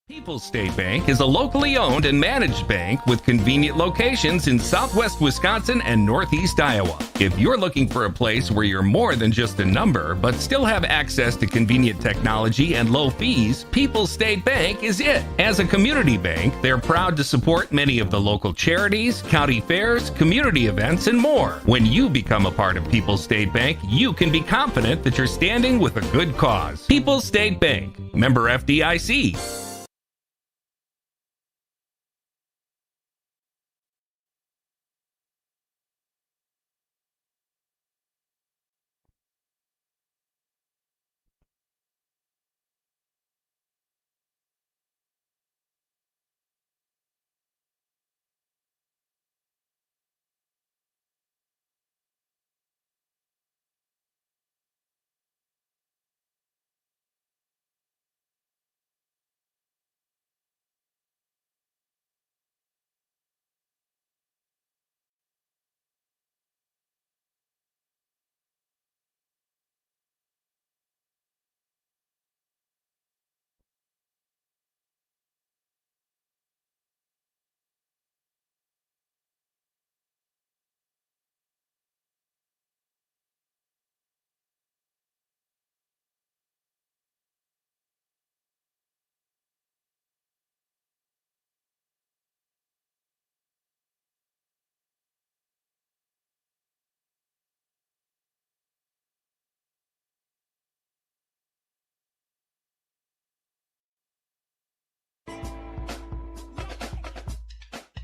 People's State Bank is a locally owned and managed bank with convenient locations in southwest Wisconsin and northeast Iowa. If you're looking for a place where you're more than just a number, but still have access to convenient technology and low fees, People's State Bank is it. As a community bank, they're proud to support many of the local charities, county fairs, community events, and more. When you become a part of People's State Bank, you can be confident that you're standing with a good cause. People's State Bank, member FDIC.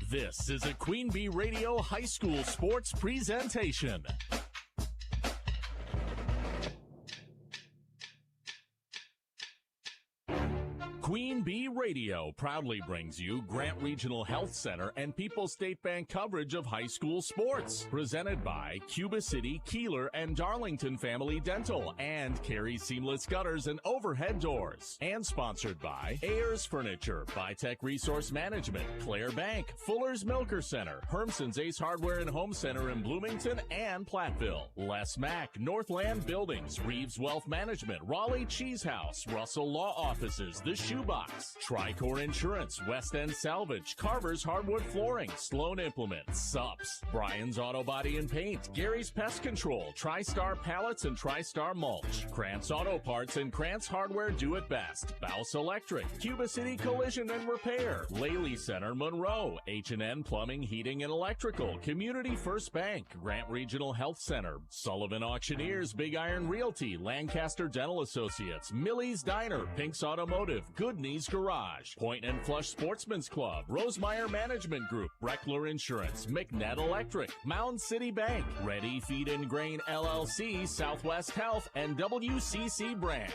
This is a Queen Bee Radio High School Sports presentation. Queen Bee Radio proudly brings you Grant Regional Health Center and People's State Bank coverage of high school sports. Presented by Cuba City, Kieler, and Darlington Family Dental and Carey Seamless Gutters and Overhead Doors. And sponsored by Ayers Furniture, Vitech Resource Management, Claire Bank, Fuller's Milker Center, Hermson's Ace Hardware and Home Center in Bloomington and Platteville, Les Mack, Northland Buildings, Reeves Wealth Management, Raleigh Cheese House, Russell Law Offices, The Shoebox, Tricor Insurance, West End Salvage, Carver's Hardwood Flooring, Sloan Implements, Sups, Brian's Auto Body and Paint, Gary's Pest Control, TriStar Pallets and TriStar Mulch, Krantz Auto Parts and Krantz Hardware Do It Best, Baus Electric, Cuba City Collision and Repair, Laley Center Monroe, H&N Plumbing, Heating and Electrical, Community First Bank, Grant Regional Health Center, Sullivan Auctioneers, Big Iron Realty, Lancaster Dental Associates, Millie's Diner, Pink's Automotive, Good Knees Garage, Point and Flush Sportsman's Club, Rosemeyer Management Group, Breckler Insurance, McNett Electric, Mound City Bank, Ready Feed and Grain LLC, Southwest Health, and WCC Brands.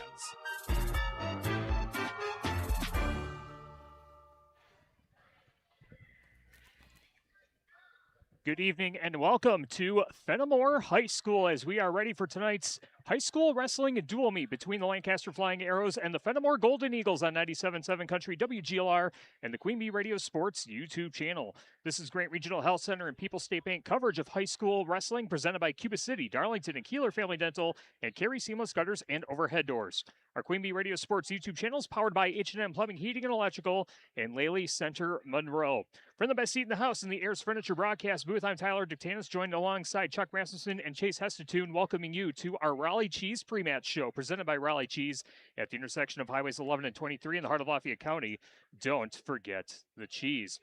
Good evening and welcome to Fennimore High School as we are ready for tonight's high school wrestling dual meet between the Lancaster Flying Arrows and the Fennimore Golden Eagles on 97.7 Country WGLR and the Queen Bee Radio Sports YouTube channel. This is Grant Regional Health Center and People's State Bank coverage of high school wrestling presented by Cuba City, Darlington, and Kieler Family Dental, and Carey Seamless Gutters and Overhead Doors. Our Queen Bee Radio Sports YouTube channel is powered by H&M Plumbing, Heating, and Electrical and Laley Center Monroe. From the best seat in the house in the Ayers Furniture broadcast booth, I'm Tyler Dictanis, joined alongside Chuck Rasmussen and Chase Hestetoon, welcoming you to our Raleigh Cheese pre-match show presented by Raleigh Cheese at the intersection of Highways 11 and 23 in the heart of Lafayette County. Don't forget the cheese.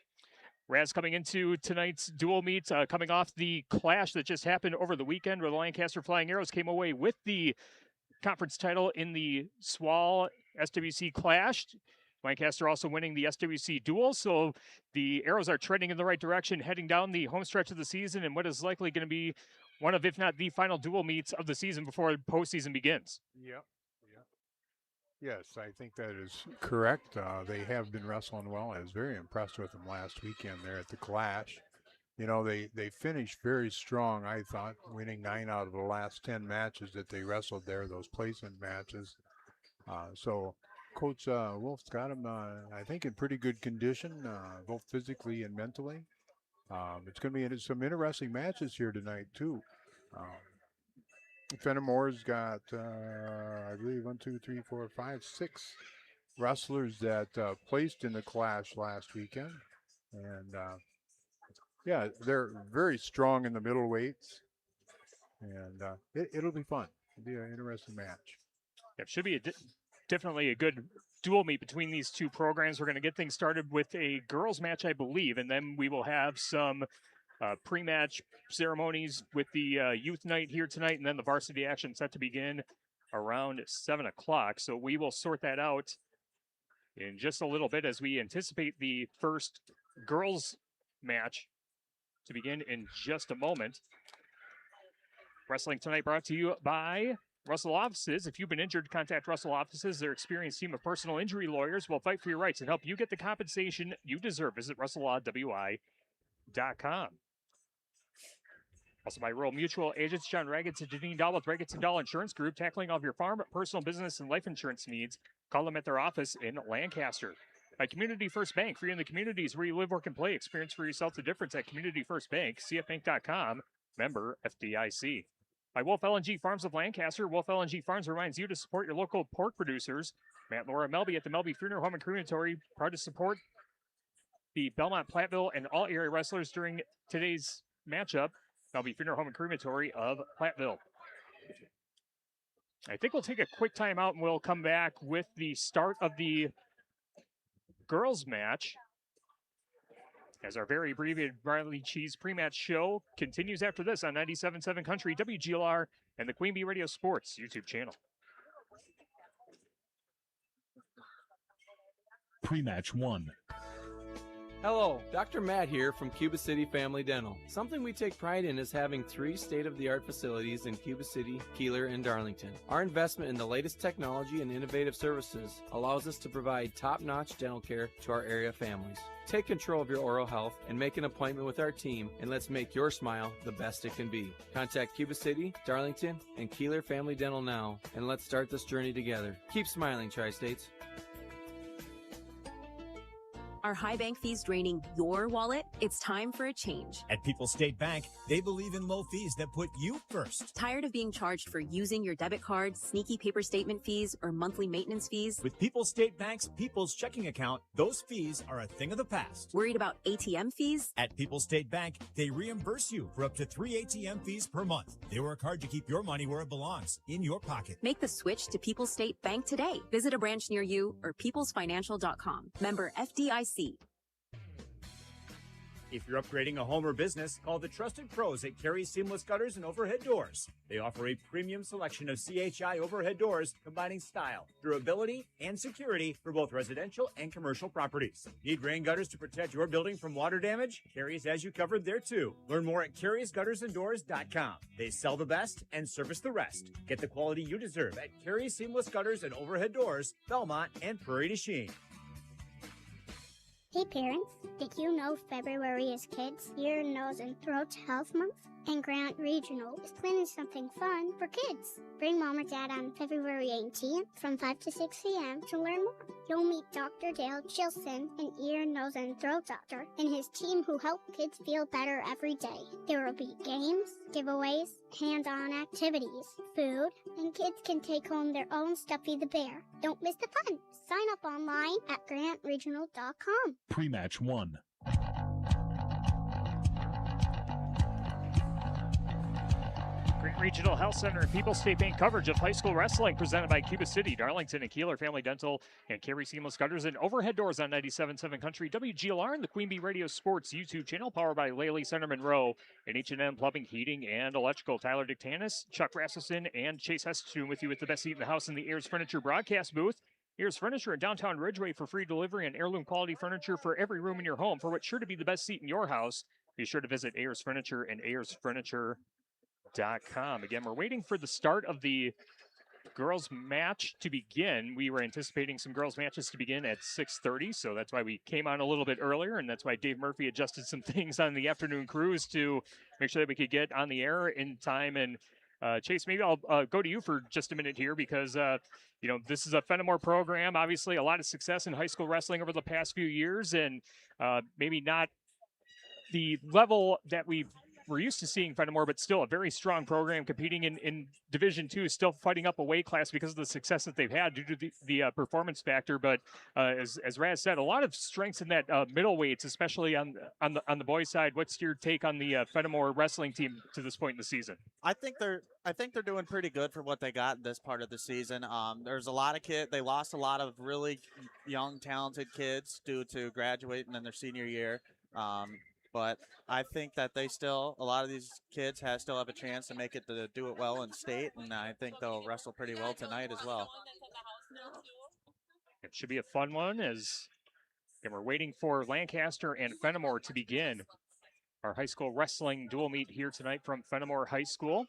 Raz, coming into tonight's dual meet, coming off the clash that just happened over the weekend where the Lancaster Flying Arrows came away with the conference title in the SWAL SWC Clash. Lancaster also winning the SWC duel, so the Arrows are trending in the right direction, heading down the home stretch of the season and what is likely going to be one of, if not the final dual meets of the season before postseason begins. Yep. Yes, I think that is correct. They have been wrestling well. I was very impressed with them last weekend there at the Clash. You know, they finished very strong, I thought, winning 9 out of the last 10 matches that they wrestled there, those placement matches. So Coach Wolf's got them, I think, in pretty good condition, both physically and mentally. It's going to be some interesting matches here tonight, too. Fennimore's got, I believe, 1, 2, 3, 4, 5, 6 wrestlers that placed in the clash last weekend. And yeah, they're very strong in the middleweights. And it'll be fun. It'll be an interesting match. It should be definitely a good dual meet between these two programs. We're going to get things started with a girls match, I believe, and then we will have some pre-match ceremonies with the youth night here tonight, and then the varsity action set to begin around 7 o'clock. So we will sort that out in just a little bit as we anticipate the first girls match to begin in just a moment. Wrestling tonight brought to you by Russell Offices. If you've been injured, contact Russell Offices. Their experienced team of personal injury lawyers will fight for your rights and help you get the compensation you deserve. Visit RussellLawWI.com. Also by Rural Mutual Agents, John Raggets and Janine Dahl with Raggets and Dahl Insurance Group, tackling all of your farm, personal, business, and life insurance needs. Call them at their office in Lancaster. By Community First Bank, for you in the communities where you live, work, and play. Experience for yourself the difference at Community First Bank, cfbank.com, member FDIC. By Wolf LNG Farms of Lancaster, Wolf LNG Farms reminds you to support your local pork producers. Matt and Laura Melby at the Melby Funeral Home and Crematory, proud to support the Belmont, Platteville, and all area wrestlers during today's matchup. Melby Funeral Home and Crematory of Platteville. I think we'll take a quick timeout and we'll come back with the start of the girls match as our very abbreviated Riley Cheese pre-match show continues after this on 97.7 Country, WGLR, and the Queen Bee Radio Sports YouTube channel. Pre-match 1. Hello, Dr. Matt here from Cuba City Family Dental. Something we take pride in is having 3 state-of-the-art facilities in Cuba City, Kieler, and Darlington. Our investment in the latest technology and innovative services allows us to provide top-notch dental care to our area families. Take control of your oral health and make an appointment with our team, and let's make your smile the best it can be. Contact Cuba City, Darlington, and Kieler Family Dental now, and let's start this journey together. Keep smiling, Tri-States. Are high bank fees draining your wallet? It's time for a change. At People's State Bank, they believe in low fees that put you first. Tired of being charged for using your debit card, sneaky paper statement fees, or monthly maintenance fees? With People's State Bank's People's Checking Account, those fees are a thing of the past. Worried about ATM fees? At People's State Bank, they reimburse you for up to 3 ATM fees per month. They work hard to keep your money where it belongs, in your pocket. Make the switch to People's State Bank today. Visit a branch near you or peoplesfinancial.com. Member FDIC. If you're upgrading a home or business, call the trusted pros at Carey Seamless Gutters and Overhead Doors. They offer a premium selection of CHI overhead doors, combining style, durability, and security for both residential and commercial properties. Need rain gutters to protect your building from water damage? Carey's has you covered there too. Learn more at Carey'sGuttersandDoors.com. They sell the best and service the rest. Get the quality you deserve at Carey Seamless Gutters and Overhead Doors, Belmont, and Prairie du Chien. Hey parents, did you know February is Kids' Ear, Nose, and Throat Health Month? And Grant Regional is planning something fun for kids. Bring Mom or Dad on February 18th from 5 to 6 p.m. to learn more. You'll meet Dr. Dale Chilson, an ear, nose, and throat doctor, and his team who help kids feel better every day. There will be games, giveaways, hands-on activities, food, and kids can take home their own Stuffy the Bear. Don't miss the fun. Sign up online at grantregional.com. Pre-match 1. Grant Regional Health Center and People's State Bank coverage of high school wrestling presented by Cuba City, Darlington, and Kieler Family Dental, and Carey Seamless Gutters and Overhead Doors on 97.7 Country, WGLR, and the Queen Bee Radio Sports YouTube channel, powered by Laley Center Monroe, and H&M Plumbing, Heating, and Electrical. Tyler Dictanis, Chuck Rasmussen, and Chase Heston with you with the best seat in the house in the Ayers Furniture broadcast booth. Ayers Furniture in downtown Ridgeway for free delivery and heirloom quality furniture for every room in your home. For what's sure to be the best seat in your house, be sure to visit Ayers Furniture and AyersFurniture.com. Again, we're waiting for the start of the girls match to begin. We were anticipating some girls matches to begin at 6:30, so that's why we came on a little bit earlier, and that's why Dave Murphy adjusted some things on the afternoon cruise to make sure that we could get on the air in time. And Chase, maybe I'll go to you for just a minute here because, this is a Fennimore program. Obviously, a lot of success in high school wrestling over the past few years, and maybe not the level that we've we're used to seeing Fennimore, but still a very strong program competing in Division II, still fighting up a weight class because of the success that they've had due to the performance factor. But as Raz said, a lot of strengths in that middleweights, especially on the boys' side. What's your take on the Fennimore wrestling team to this point in the season? I think they're doing pretty good for what they got in this part of the season. There's a lot of they lost a lot of really young, talented kids due to graduating in their senior year. But I think that a lot of these kids still have a chance to make it to do it well in state, and I think they'll wrestle pretty well tonight as well. It should be a fun one as we're waiting for Lancaster and Fennimore to begin our high school wrestling dual meet here tonight from Fennimore High School.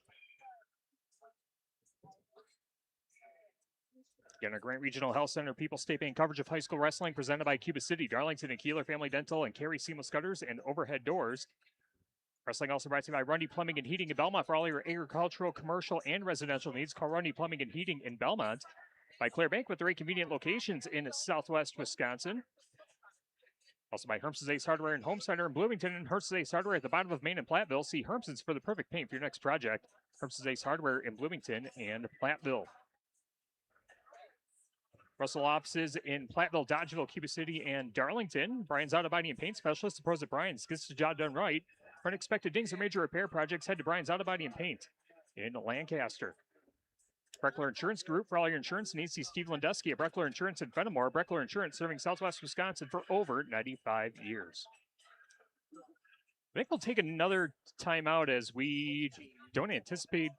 Again, our Grant Regional Health Center People's State Bank coverage of high school wrestling presented by Cuba City, Darlington, and Kieler Family Dental, and Carey Seamless Gutters and Overhead Doors. Wrestling also brought to you by Rundy Plumbing and Heating in Belmont. For all your agricultural, commercial, and residential needs, call Rundy Plumbing and Heating in Belmont. By Claire Bank with 3 convenient locations in southwest Wisconsin. Also by Herms's Ace Hardware and Home Center in Bloomington, and Herms's Ace Hardware at the bottom of Main and Platteville. See Herms's for the perfect paint for your next project. Herms's Ace Hardware in Bloomington and Platteville. Russell offices in Platteville, Dodgeville, Cuba City, and Darlington. Brian's Auto Body and Paint Specialist. The pros at Brian's gets the job done right. For unexpected dings or major repair projects, head to Brian's Auto Body and Paint in Lancaster. Breckler Insurance Group for all your insurance needs. See Steve Landusky at Breckler Insurance in Fennimore. Breckler Insurance serving Southwest Wisconsin for over 95 years. I think we'll take another timeout as we don't anticipate.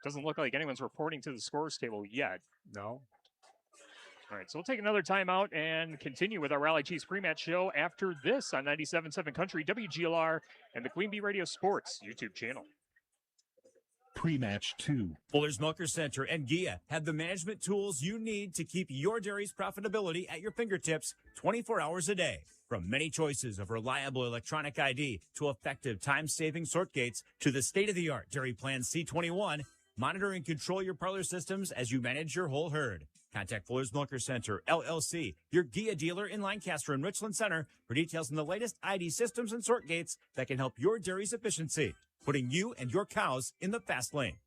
Doesn't look like anyone's reporting to the scores table yet. No. All right, so we'll take another timeout and continue with our Rally Cheese pre-match show after this on 97.7 Country, WGLR, and the Queen Bee Radio Sports YouTube channel. Pre-match 2. Fuller's Milker Center and GIA have the management tools you need to keep your dairy's profitability at your fingertips 24 hours a day. From many choices of reliable electronic ID to effective time-saving sort gates to the state-of-the-art Dairy Plan C21, monitor and control your parlor systems as you manage your whole herd. Contact Fuller's Milker Center, LLC, your GIA dealer in Lancaster and Richland Center for details on the latest ID systems and sort gates that can help your dairy's efficiency, putting you and your cows in the fast lane.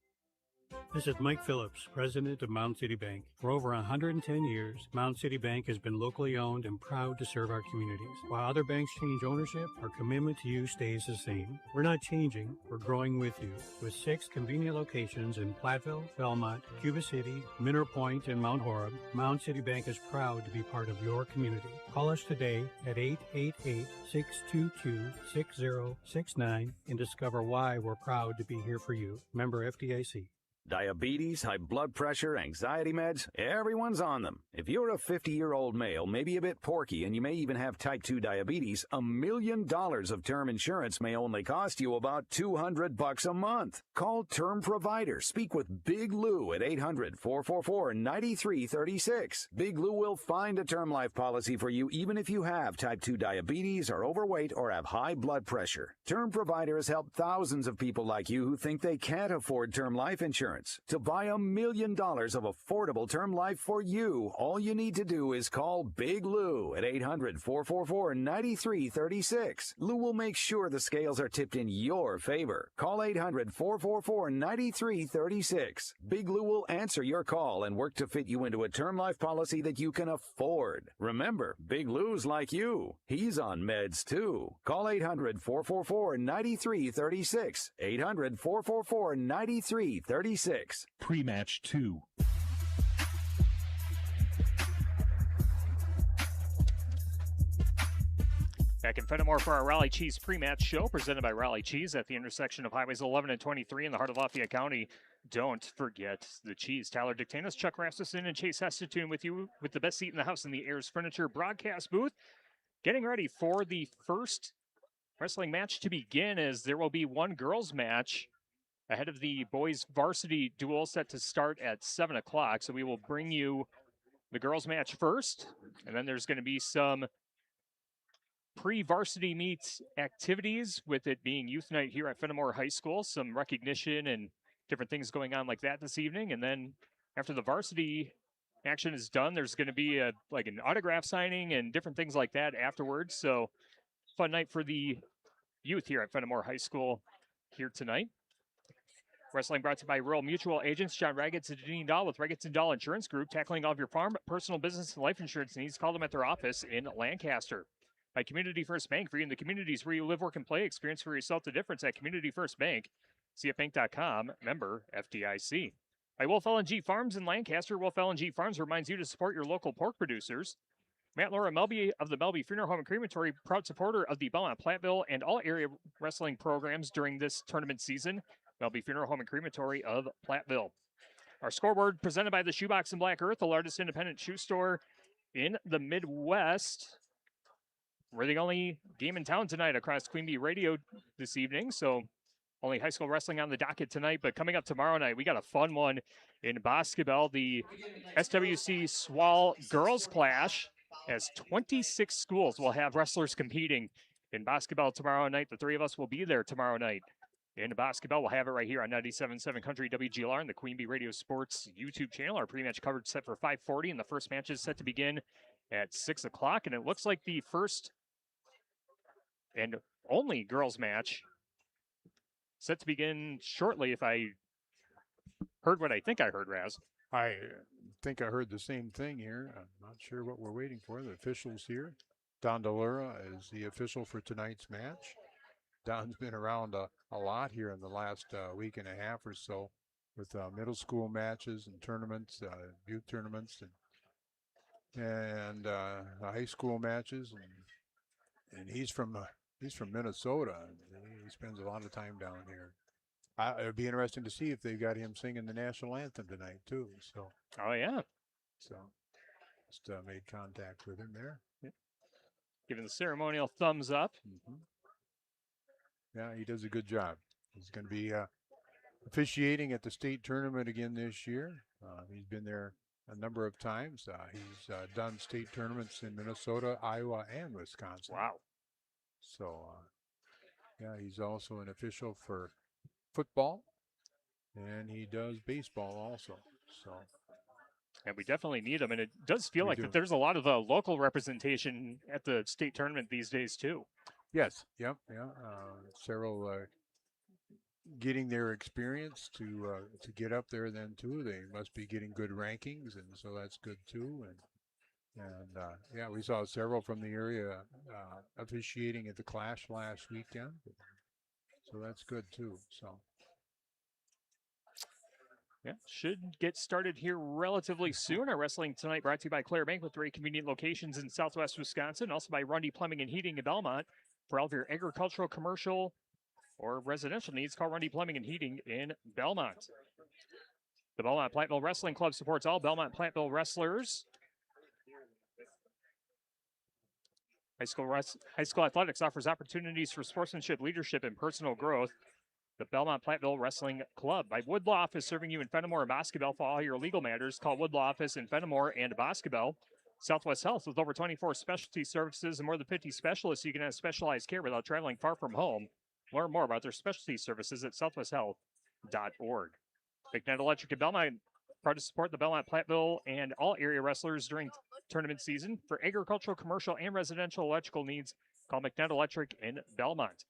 This is Mike Phillips, president of Mound City Bank. For over 110 years, Mound City Bank has been locally owned and proud to serve our communities. While other banks change ownership, our commitment to you stays the same. We're not changing, we're growing with you. With 6 convenient locations in Platteville, Belmont, Cuba City, Minner Point, and Mount Horeb, Mound City Bank is proud to be part of your community. Call us today at 888-622-6069 and discover why we're proud to be here for you. Member FDIC. Diabetes, high blood pressure, anxiety meds, everyone's on them. If you're a 50-year-old male, maybe a bit porky, and you may even have type 2 diabetes, $1 million of term insurance may only cost you about $200 a month. Call Term Provider. Speak with Big Lou at 800-444-9336. Big Lou will find a term life policy for you even if you have type 2 diabetes, are overweight, or have high blood pressure. Term Provider has helped thousands of people like you who think they can't afford term life insurance. To buy $1 million of affordable term life for you, all you need to do is call Big Lou at 800-444-9336. Lou will make sure the scales are tipped in your favor. Call 800-444-9336. Big Lou will answer your call and work to fit you into a term life policy that you can afford. Remember, Big Lou's like you. He's on meds too. Call 800-444-9336. 800-444-9336. Pre-match 2. Back in Fennimore for our Rally Cheese pre-match show presented by Rally Cheese at the intersection of Highways 11 and 23 in the heart of Lafayette County. Don't forget the cheese. Tyler Dictanos, Chuck Rasmussen, and Chase Hestetune with you with the best seat in the house in the Ayers Furniture broadcast booth. Getting ready for the first wrestling match to begin, as there will be one girls match ahead of the boys varsity duel set to start at 7 o'clock. So we will bring you the girls match first, and then there's going to be some pre-varsity meet activities, with it being youth night here at Fennimore High School, some recognition and different things going on like that this evening. And then after the varsity action is done, there's going to be an autograph signing and different things like that afterwards. So fun night for the youth here at Fennimore High School. here tonight. Wrestling brought to you by Rural Mutual Agents John Raggets and Janine Dahl with Raggets and Dahl Insurance Group, tackling all of your farm, personal, business, and life insurance needs. Call them at their office in Lancaster. By Community First Bank, for you in the communities where you live, work, and play. Experience for yourself the difference at Community First Bank. CFBank.com, member FDIC. By Wolf LNG Farms in Lancaster, Wolf LNG Farms reminds you to support your local pork producers. Matt Laura Melby of the Melby Funeral Home and Crematory, proud supporter of the Belmont Platteville and all area wrestling programs during this tournament season. Melby Funeral Home and Crematory of Platteville. Our scoreboard presented by the Shoebox in Black Earth, the largest independent shoe store in the Midwest. We're the only game in town tonight across Queen Bee Radio this evening, so only high school wrestling on the docket tonight. But coming up tomorrow night, we got a fun one in basketball. The SWC SWAL Girls Clash, as 26 schools will have wrestlers competing in basketball tomorrow night. The three of us will be there tomorrow night. In basketball, we'll have it right here on 97.7 Country WGLR and the Queen Bee Radio Sports YouTube channel. Our pre-match coverage set for 5:40, and the first match is set to begin at 6 o'clock. And it looks like the first and only girls match set to begin shortly, if I heard what I think I heard, Raz. I think I heard the same thing here. I'm not sure what we're waiting for. The officials here. Don DeLura is the official for tonight's match. Don's been around a lot here in the last week and a half or so with middle school matches and tournaments, youth tournaments, and high school matches. And he's from Minnesota. He spends a lot of time down here. It'd be interesting to see if they got him singing the national anthem tonight too. So. Oh yeah. So just made contact with him there. Yep. Giving the ceremonial thumbs up. Mm-hmm. Yeah, he does a good job. He's going to be officiating at the state tournament again this year. He's been there a number of times. He's done state tournaments in Minnesota, Iowa, and Wisconsin. Wow. So, yeah, he's also an official for football, and he does baseball also. So, and we definitely need him, and it does feel like that there's a lot of local representation at the state tournament these days too. Yes. Yep. Yeah. Several getting their experience to get up there. Then too, they must be getting good rankings, and so that's good too. And yeah, we saw several from the area officiating at the Clash last weekend, so that's good too. So. Yeah, should get started here relatively soon. Our wrestling tonight brought to you by Claire Bank with 3 convenient locations in Southwest Wisconsin. Also by Rundy Plumbing and Heating in Belmont. For all of your agricultural, commercial, or residential needs, call Rundy Plumbing and Heating in Belmont. The Belmont Platteville Wrestling Club supports all Belmont Platteville wrestlers. High school athletics offers opportunities for sportsmanship, leadership, and personal growth. The Belmont Platteville Wrestling Club by Woodlaw Office, serving you in Fennimore and Boscobel for all your legal matters. Call Woodlaw Office in Fennimore and Boscobel. Southwest Health, with over 24 specialty services and more than 50 specialists, you can have specialized care without traveling far from home. Learn more about their specialty services at southwesthealth.org. McNett Electric in Belmont, proud to support the Belmont Platteville and all area wrestlers during tournament season. For agricultural, commercial, and residential electrical needs, call McNett Electric in Belmont.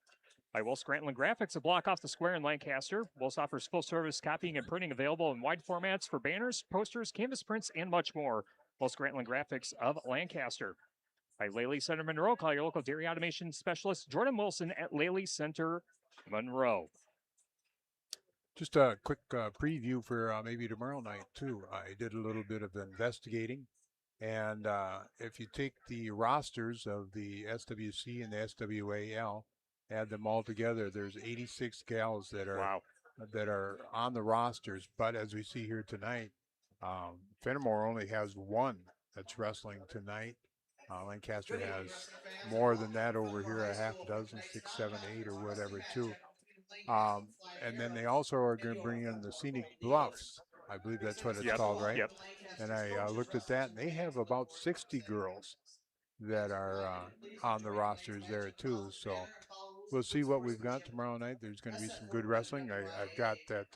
By Will Scranton Graphics, a block off the square in Lancaster. Will's offers full-service copying and printing available in wide formats for banners, posters, canvas prints, and much more. Will Scranton Graphics of Lancaster. By Lely Center Monroe, call your local dairy automation specialist, Jordan Wilson, at Lely Center Monroe. Just a quick preview for maybe tomorrow night, too. I did a little bit of investigating. And if you take the rosters of the SWC and the SWAL, add them all together, there's 86 gals that are on the rosters. But as we see here tonight, Fennimore only has one that's wrestling tonight. Lancaster has more than that over here, a half dozen, 6, 7, 8, or whatever, too. And then they also are going to bring in the Scenic Bluffs. I believe that's what it's called, right? Yep. And I looked at that, and they have about 60 girls that are on the rosters there, too. So we'll see what we've got tomorrow night. There's going to be some good wrestling. I've got that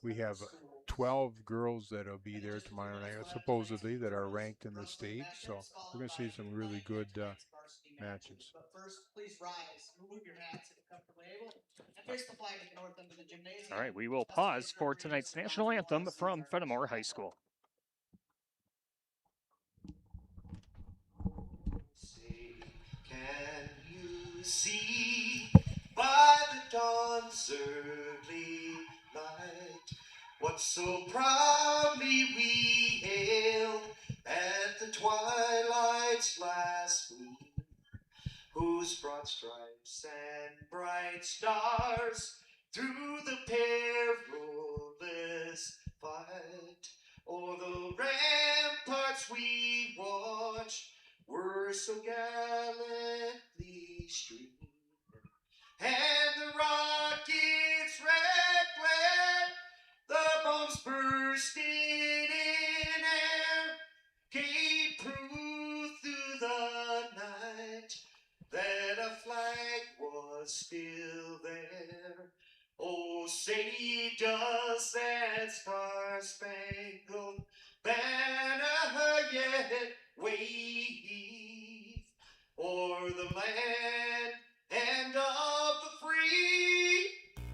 we have 12 girls that will be there tomorrow night, supposedly, that are ranked in the state. So we're going to see some really good matches. But first, please rise, remove your hats if you're comfortably able, and face the flag at the north end of the gymnasium. All right, we will pause for tonight's national anthem from Fennimore High School. Say, can you see by the dawn's early light what so proudly we hailed at the twilight's last gleam, whose broad stripes and bright stars through the perilous fight o'er the ramparts we watched were so gallantly streamed, and the rockets' red glare, the bombs bursting in air, gave proof through the night that a flag was still there. Oh, say does that star-spangled banner yet wave o'er the land and of the free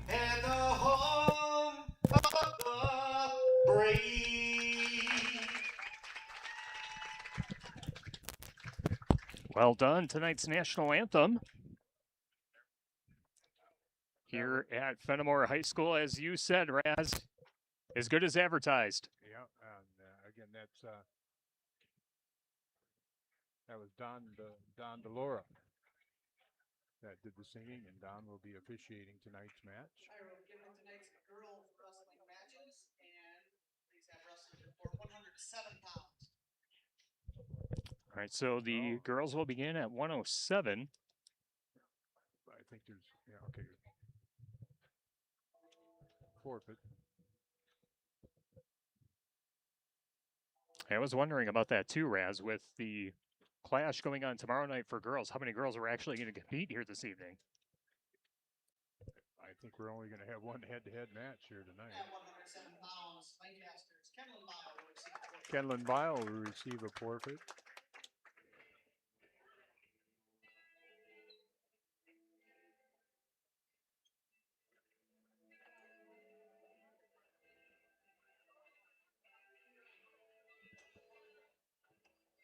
and the home of the brave. Well done. Tonight's national anthem here at Fennimore High School, as you said, Raz, as good as advertised. Yeah, and again, that was Don DeLora that did the singing, and Don will be officiating tonight's match. All right, we'll begin with tonight's girls wrestling matches, and please have wrestlers report 107 pounds. All right, so the girls will begin at 107. I think there's, yeah, okay. Forfeit. I was wondering about that too, Raz, with the clash going on tomorrow night for girls. How many girls are actually going to compete here this evening? I think we're only going to have one head-to-head match here tonight. At 107 pounds, Lancaster's Kenlon Bile will receive a forfeit. Kenlon Bile will receive a forfeit.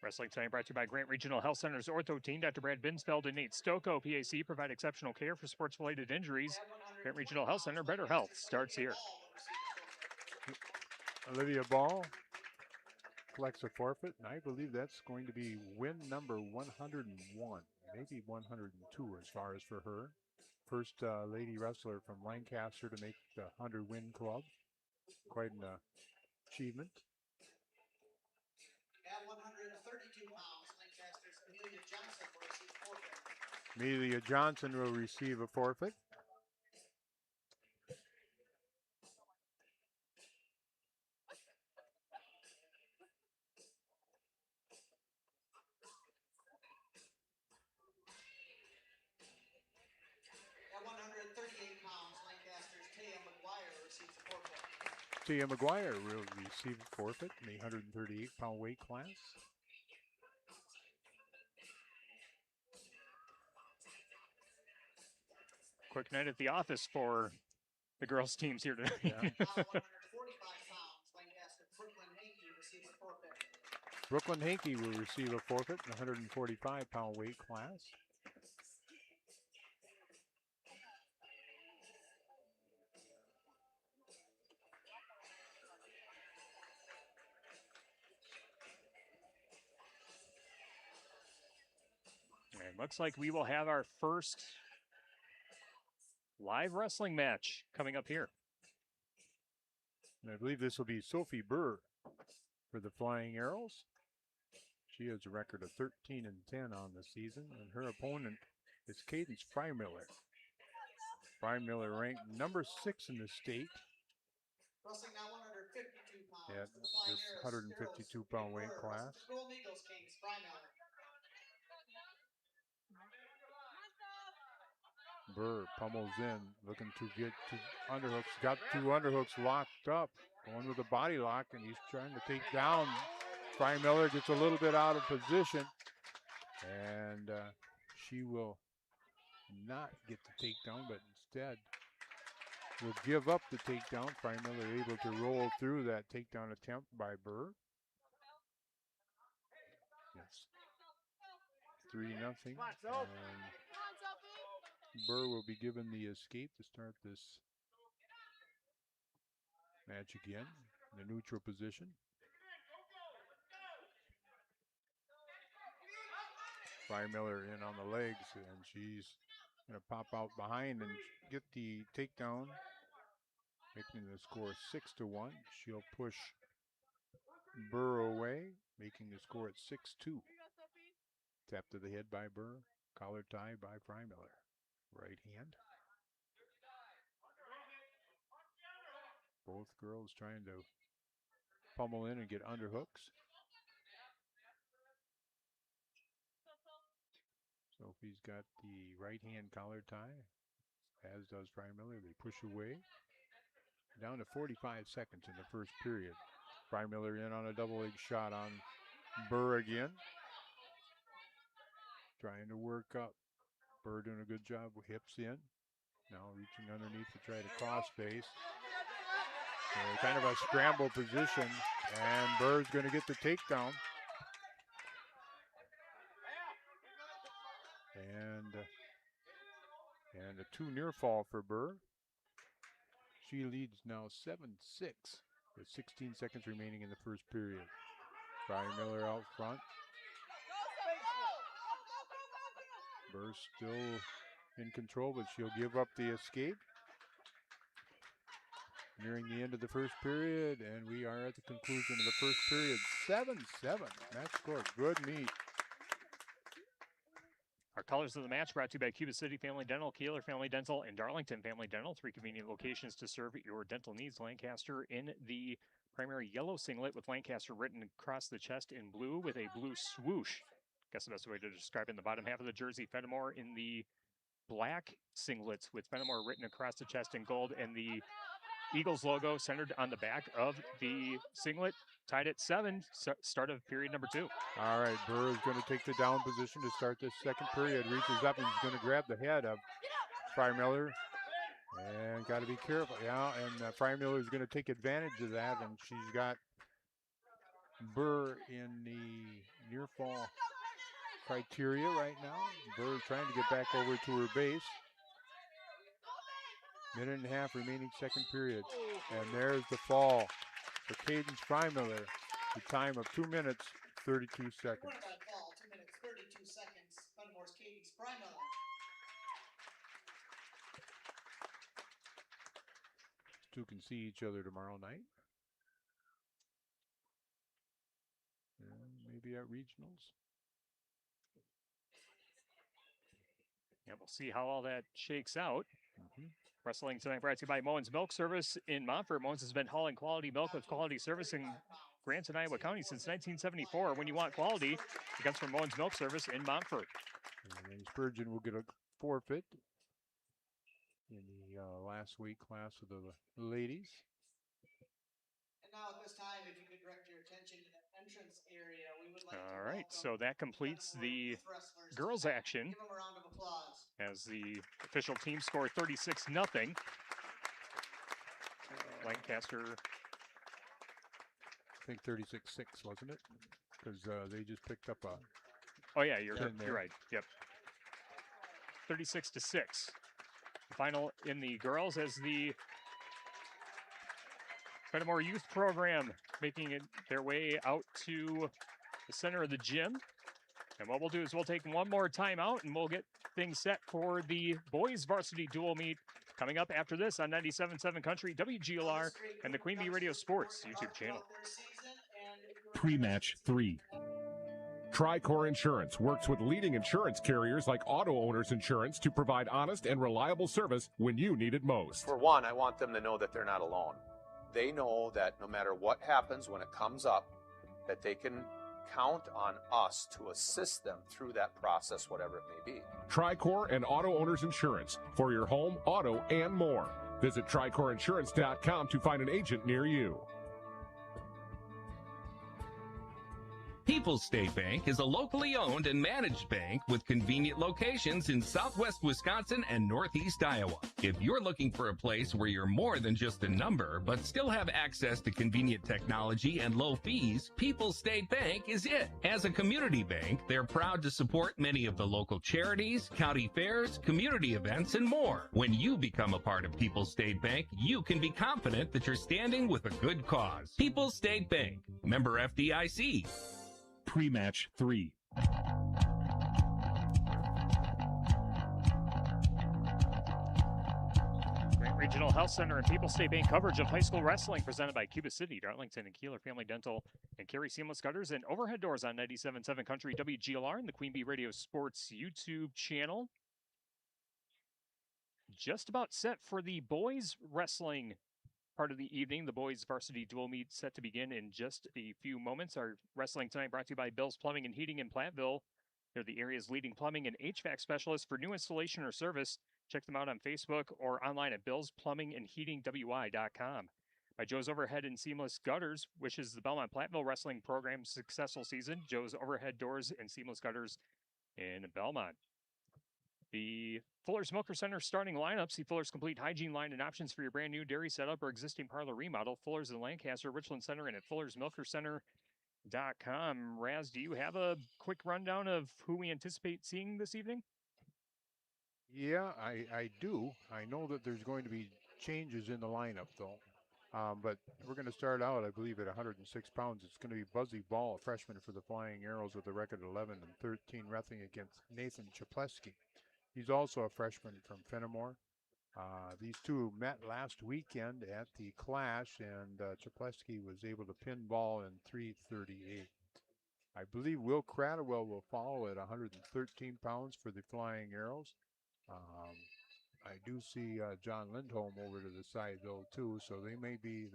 Wrestling tonight brought to you by Grant Regional Health Center's Ortho Team. Dr. Brad Binsfeld and Nate Stocco, PAC, provide exceptional care for sports-related injuries. Grant Regional Health Center, better health starts here. Olivia Ball collects a forfeit, and I believe that's going to be win number 101, maybe 102 as far as for her. First lady wrestler from Lancaster to make the 100-win club. Quite an achievement. At 132 pounds, Lancaster's Amelia Johnson will receive a forfeit. Amelia Johnson will receive a forfeit. At 138 pounds, Lancaster's Taya McGuire receives a forfeit. Tia McGuire will receive a forfeit in the 138-pound weight class. Quick night at the office for the girls' teams here tonight. Yeah. Now 145 pounds, Lancaster's Brooklyn Hankey receives a forfeit. Brooklyn Hankey will receive a forfeit in the 145-pound weight class. And looks like we will have our first live wrestling match coming up here. And I believe this will be Sophie Burr for the Flying Arrows. She has a record of 13-10 on the season, and her opponent is Cadence Frymiller. Frymiller ranked number 6 in the state Wrestling now 152 pounds. at for the Flying this Arrows, 152-pound weight Burr class. versus the Golden Eagles Kings, Frymiller. Burr pummels in, looking to get two underhooks. Got two underhooks locked up. Going with a body lock, and he's trying to take down. Frymiller gets a little bit out of position, and she will not get the takedown, but instead will give up the takedown. Freimiller able to roll through that takedown attempt by Burr. Yes. 3-0. And Burr will be given the escape to start this match again in the neutral position. Freimiller in on the legs, and she's going to pop out behind and get the takedown, making the score 6-1. She'll push Burr away, making the score at 6-2. Tap to the head by Burr, collar tie by Freimiller. Right hand. Both girls trying to pummel in and get underhooks. Sophie's got the right hand collar tie, as does Freimiller. They push away. Down to 45 seconds in the first period. Freimiller in on a double leg shot on Burr again. Trying to work up. Burr doing a good job with hips in. Now reaching underneath to try to cross face. Kind of a scramble position, and Burr's going to get the takedown. And a 2 near fall for Burr. She leads now 7-6 with 16 seconds remaining in the first period. Freimiller out front. Burr still in control, but she'll give up the escape. Nearing the end of the first period, and we are at the conclusion of the first period. 7-7. Match score. Good meet. Our colors of the match brought to you by Cuba City Family Dental, Kieler Family Dental, and Darlington Family Dental. 3 convenient locations to serve your dental needs. Lancaster in the primary yellow singlet with Lancaster written across the chest in blue with a blue swoosh. Guess the best way to describe it in the bottom half of the jersey. Fennimore in the black singlets with Fennimore written across the chest in gold, and the Eagles logo centered on the back of the singlet. Tied at 7, start of period number 2. All right, Burr is going to take the down position to start this second period. Reaches up and he's going to grab the head of Freimiller. And got to be careful. Yeah, and Freimiller is going to take advantage of that, and she's got Burr in the near fall criteria right now. Burr is trying to get back over to her base. 1.5 minutes remaining second period. And there's the fall for Cadence Freimiller. The time of 2 minutes, 32 seconds. Winner by fall, 2 minutes, 32 seconds. Fennimore's Cadence Freimiller. Two can see each other tomorrow night. And maybe at regionals. Yeah, we'll see how all that shakes out. Wrestling tonight brought to you by Moen's Milk Service in Montfort. Moen's has been hauling quality milk with quality service in Grant and Iowa County since 1974. When you want quality, it comes from Moen's Milk Service in Montfort. And Spurgeon will get a forfeit in the last week class of the ladies. And now at this time, if you could direct your attention to the entrance area, we would like All right, so that completes the girls' action. give them a round of applause. As the official team score 36-0. Lancaster. I think 36-6, wasn't it? Because they just picked up a. Oh yeah, you're right. Yep. 36-6. Final in the girls as the Fennimore Youth Program making it their way out to the center of the gym. And what we'll do is we'll take one more timeout and we'll get things set for the boys varsity dual meet coming up after this on 97.7 Country, WGLR, and the Queen Bee Radio Sports YouTube channel. Pre-match 3. Tricor Insurance works with leading insurance carriers like Auto Owners Insurance to provide honest and reliable service when you need it most. For one, I want them to know that they're not alone. They know that no matter what happens when it comes up, that they can count on us to assist them through that process, whatever it may be. Tricor and Auto Owners Insurance for your home, auto, and more. Visit TricorInsurance.com to find an agent near you. People's State Bank is a locally owned and managed bank with convenient locations in southwest Wisconsin and northeast Iowa. If you're looking for a place where you're more than just a number, but still have access to convenient technology and low fees, People's State Bank is it. As a community bank, they're proud to support many of the local charities, county fairs, community events, and more. When you become a part of People's State Bank, you can be confident that you're standing with a good cause. People's State Bank, member FDIC. Pre-match 3. Grant Regional Health Center and People's State Bank coverage of high school wrestling presented by Cuba City, Darlington, and Kieler Family Dental, and Carey Seamless Gutters and Overhead Doors on 97.7 Country WGLR and the Queen Bee Radio Sports YouTube channel. Just about set for the boys wrestling part of the evening. The boys varsity dual meet set to begin in just a few moments. Our wrestling tonight brought to you by Bill's Plumbing and Heating in Platteville. They're the area's leading plumbing and HVAC specialists for new installation or service. Check them out on Facebook or online at billsplumbingandheatingwi.com. By Joe's Overhead and Seamless Gutters, wishes the Belmont Platteville wrestling program successful season. Joe's Overhead Doors and Seamless Gutters in Belmont. The Fuller's Milker Center starting lineup. See Fuller's complete hygiene line and options for your brand new dairy setup or existing parlor remodel. Fuller's in Lancaster, Richland Center, and at Fuller'sMilkerCenter.com. Raz, do you have a quick rundown of who we anticipate seeing this evening? Yeah, I do. I know that there's going to be changes in the lineup, though. But we're going to start out, I believe, at 106 pounds. It's going to be Buzzy Ball, a freshman for the Flying Arrows with a record of 11 and 13, wrestling against Nathan Chapleski. He's also a freshman from Fennimore. These two met last weekend at the Clash, and Chapleski was able to pin Ball in 3:38. I believe Will Cradwell will follow at 113 pounds for the Flying Arrows. I do see John Lindholm over to the side, though, too, so they may be,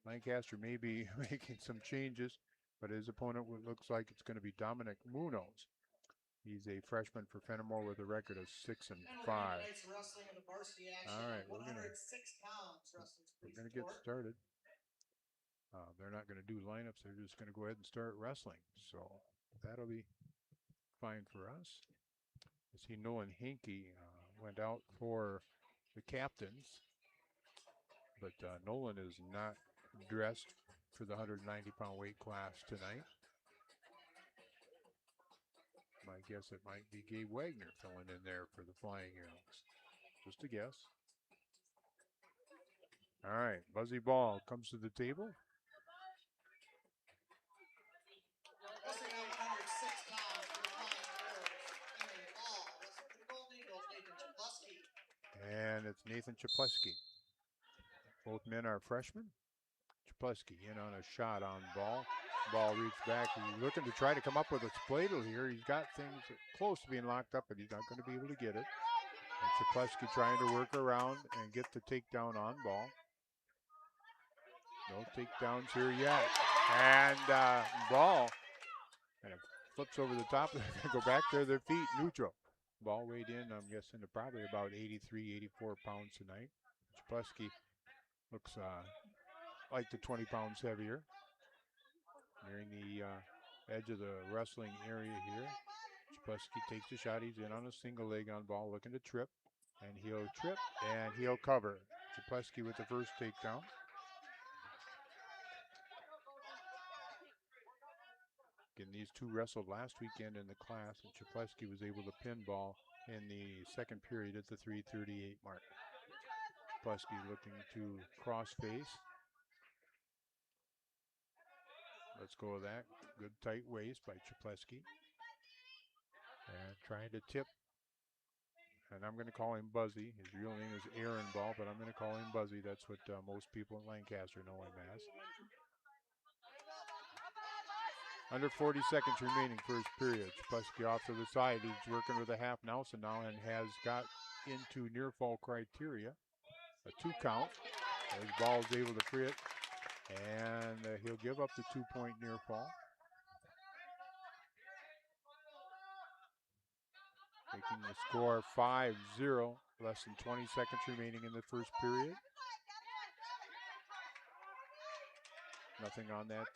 Lancaster may be making some changes, but his opponent looks like it's going to be Dominic Munoz. He's a freshman for Fennimore with a record of 6 and 5. All right, we're gonna get started. They're not going to do lineups. They're just going to go ahead and start wrestling. So that'll be fine for us. I see Nolan Hinkie went out for the captains, but Nolan is not dressed for the 190-pound weight class tonight. My guess it might be Gabe Wagner filling in there for the Flying Arrows. Just a guess. All right, Buzzy Ball comes to the table. Wrestling out 106 pounds for the Flying Arrows. And Ball, wrestling for the Golden Eagles, Nathan Chapleski. And it's Nathan Chapleski. Both men are freshmen. Chapleski in on a shot on Ball. Ball reads back. He's looking to try to come up with a spladle here. He's got things close to being locked up, but he's not going to be able to get it. And Chapleski trying to work around and get the takedown on Ball. No takedowns here yet. And Ball kind of flips over the top. They're going to go back to their feet, neutral. Ball weighed in, I'm guessing, to probably about 83, 84 pounds tonight. Chapleski looks like the 20 pounds heavier. Nearing the edge of the wrestling area here. Chapleski takes the shot. He's in on a single leg on Ball, looking to trip. And he'll trip, and he'll cover. Chapleski with the first takedown. Again, these two wrestled last weekend in the class, and Chapleski was able to pin Ball in the second period at the 3:38 mark. Chapleski looking to cross face. Let's go with that. Good tight waist by Chapleski. And trying to tip. And I'm going to call him Buzzy. His real name is Aaron Ball, but I'm going to call him Buzzy. That's what most people in Lancaster know him as. Under 40 seconds remaining first period. Chapleski off to the side. He's working with a half Nelson now and has got into near fall criteria. A 2 count. As Ball is able to free it. And he'll give up the 2-point near fall. Making the score 5-0. Less than 20 seconds remaining in the first period. Nothing on that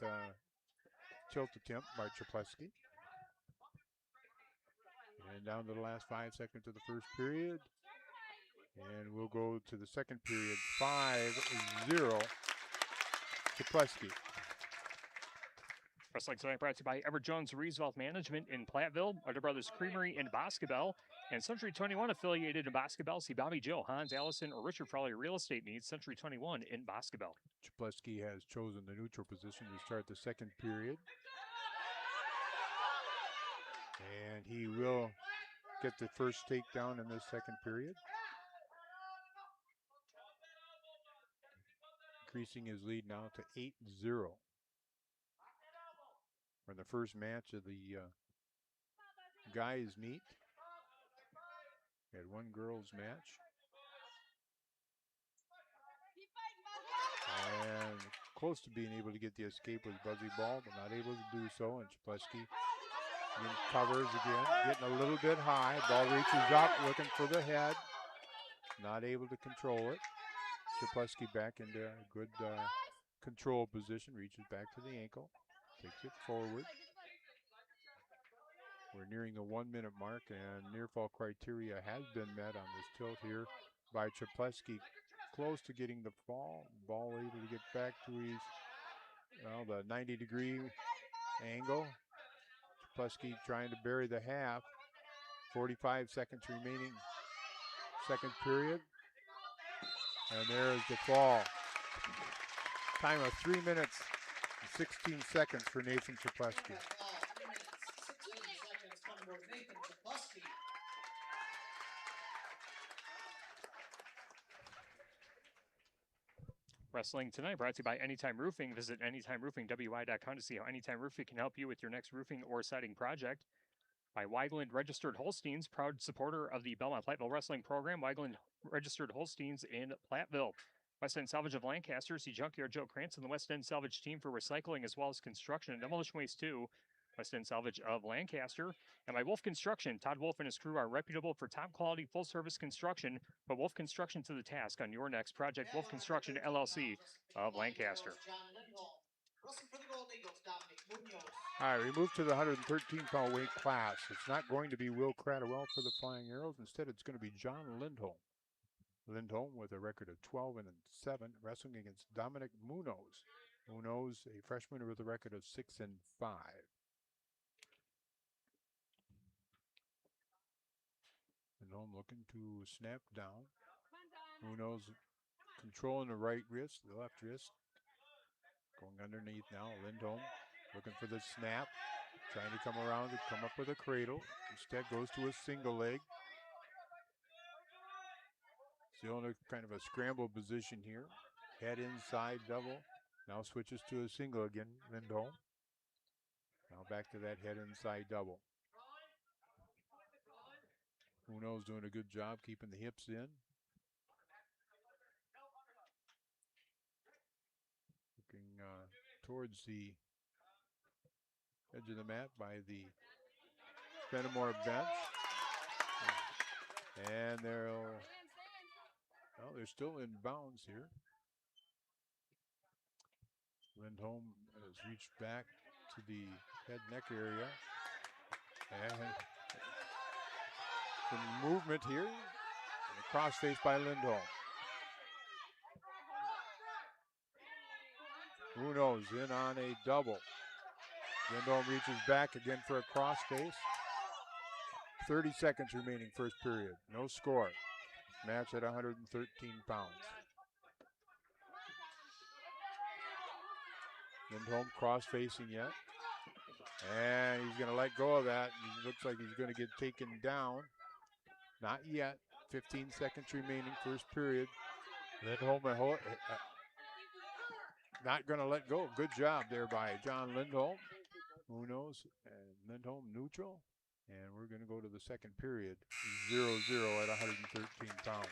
tilt attempt by Czapleski. And down to the last 5 seconds of the first period. And we'll go to the second period, 5-0 Czapleski. Wrestling tonight brought to you by Everett Jones Rees Management in Platteville, Other Brothers Creamery in Boscobel, and Century 21 affiliated in Boscobel. See Bobby Joe, Hans Allison, or Richard for all your real estate needs. Century 21 in Boscobel. Czapleski has chosen the neutral position to start the second period. And he will get the first takedown in this second period. Increasing his lead now to 8-0. For the first match of the guys meet. We had one girls match. And close to being able to get the escape with Buzzy Ball, but not able to do so. And Czapleski covers again, getting a little bit high. Ball reaches up, looking for the head. Not able to control it. Czapleski back into a good control position, reaches back to the ankle, takes it forward. We're nearing the 1 minute mark, and near fall criteria has been met on this tilt here by Czapleski. Close to getting the fall. Ball able to get back to his, the 90-degree angle. Czapleski trying to bury the half. 45 seconds remaining. Second period. And there is the fall. Time of 3 minutes and 16 seconds for Nathan Czapleski. 3 minutes, 16 seconds coming toward Nathan Czapleski. Wrestling tonight brought to you by Anytime Roofing. Visit AnytimeRoofingWI.com to see how Anytime Roofing can help you with your next roofing or siding project. By Weigland Registered Holsteins, proud supporter of the Belmont Platteville Wrestling Program. Weigland Registered Holsteins in Platteville. West End Salvage of Lancaster. See Junkyard Joe Krantz and the West End Salvage team for recycling as well as construction and demolition waste too. West End Salvage of Lancaster. And by Wolf Construction. Todd Wolf and his crew are reputable for top quality full service construction. Put Wolf Construction to the task on your next project. Wolf Construction LLC of Lancaster. All right, we move to the 113-pound weight class. It's not going to be Will Cradwell for the Flying Arrows. Instead, it's going to be John Lindholm. Lindholm with a record of 12-7, wrestling against Dominic Munoz. Munoz, a freshman with a record of 6-5. Lindholm looking to snap down. Munoz controlling the right wrist, the left wrist. Going underneath now. Lindholm looking for the snap. Trying to come around to come up with a cradle. Instead goes to a single leg. Still in a kind of a scramble position here. Head inside double. Now switches to a single again, Lindholm. Now back to that head inside double. Munoz doing a good job keeping the hips in. Looking towards the edge of the mat by the Fennimore bench. And they're still in bounds here. Lindholm has reached back to the head neck area. And some movement here. And a crossface by Lindholm. Munoz in on a double. Lindholm reaches back again for a crossface. 30 seconds remaining first period. No score. Match at 113 pounds. Lindholm cross-facing yet. And he's going to let go of that. He looks like he's going to get taken down. Not yet. 15 seconds remaining first period. Lindholm not going to let go. Good job there by John Lindholm. Munoz and Lindholm neutral. And we're going to go to the second period. 0-0 at 113 pounds.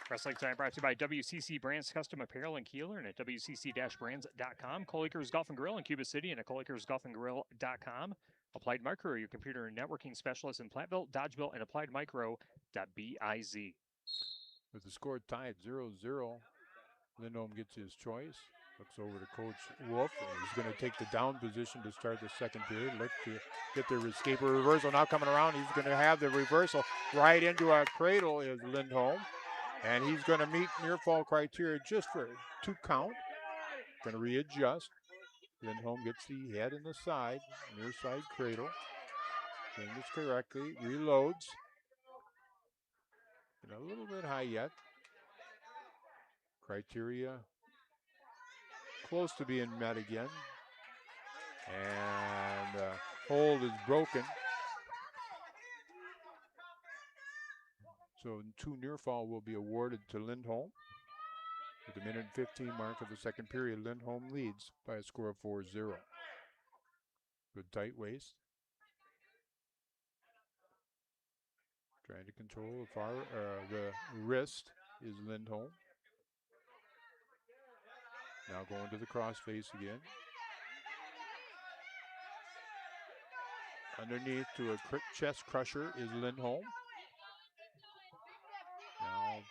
Wrestling Time brought to you by WCC Brands Custom Apparel in Kieler and at WCC-brands.com. Colicker's Golf and Grill in Cuba City and at colickersgolfandgrill.com. Applied Micro, your computer and networking specialist in Platteville, Dodgeville, and appliedmicro.biz. With the score tied 0-0, Lindholm gets his choice. Looks over to Coach Wolf, and he's going to take the down position to start the second period. Look to get the escape reversal. Now coming around, he's going to have the reversal right into a cradle is Lindholm. And he's going to meet near fall criteria just for 2 count. Going to readjust. Lindholm gets the head and the side, near side cradle. Changes correctly, reloads. And a little bit high yet. Criteria close to being met again. And hold is broken. So 2 near fall will be awarded to Lindholm. At the minute 15 mark of the second period, Lindholm leads by a score of 4-0. Good tight waist. Trying to control the wrist is Lindholm. Now going to the cross face again. Underneath to a chest crusher is Lindholm. Now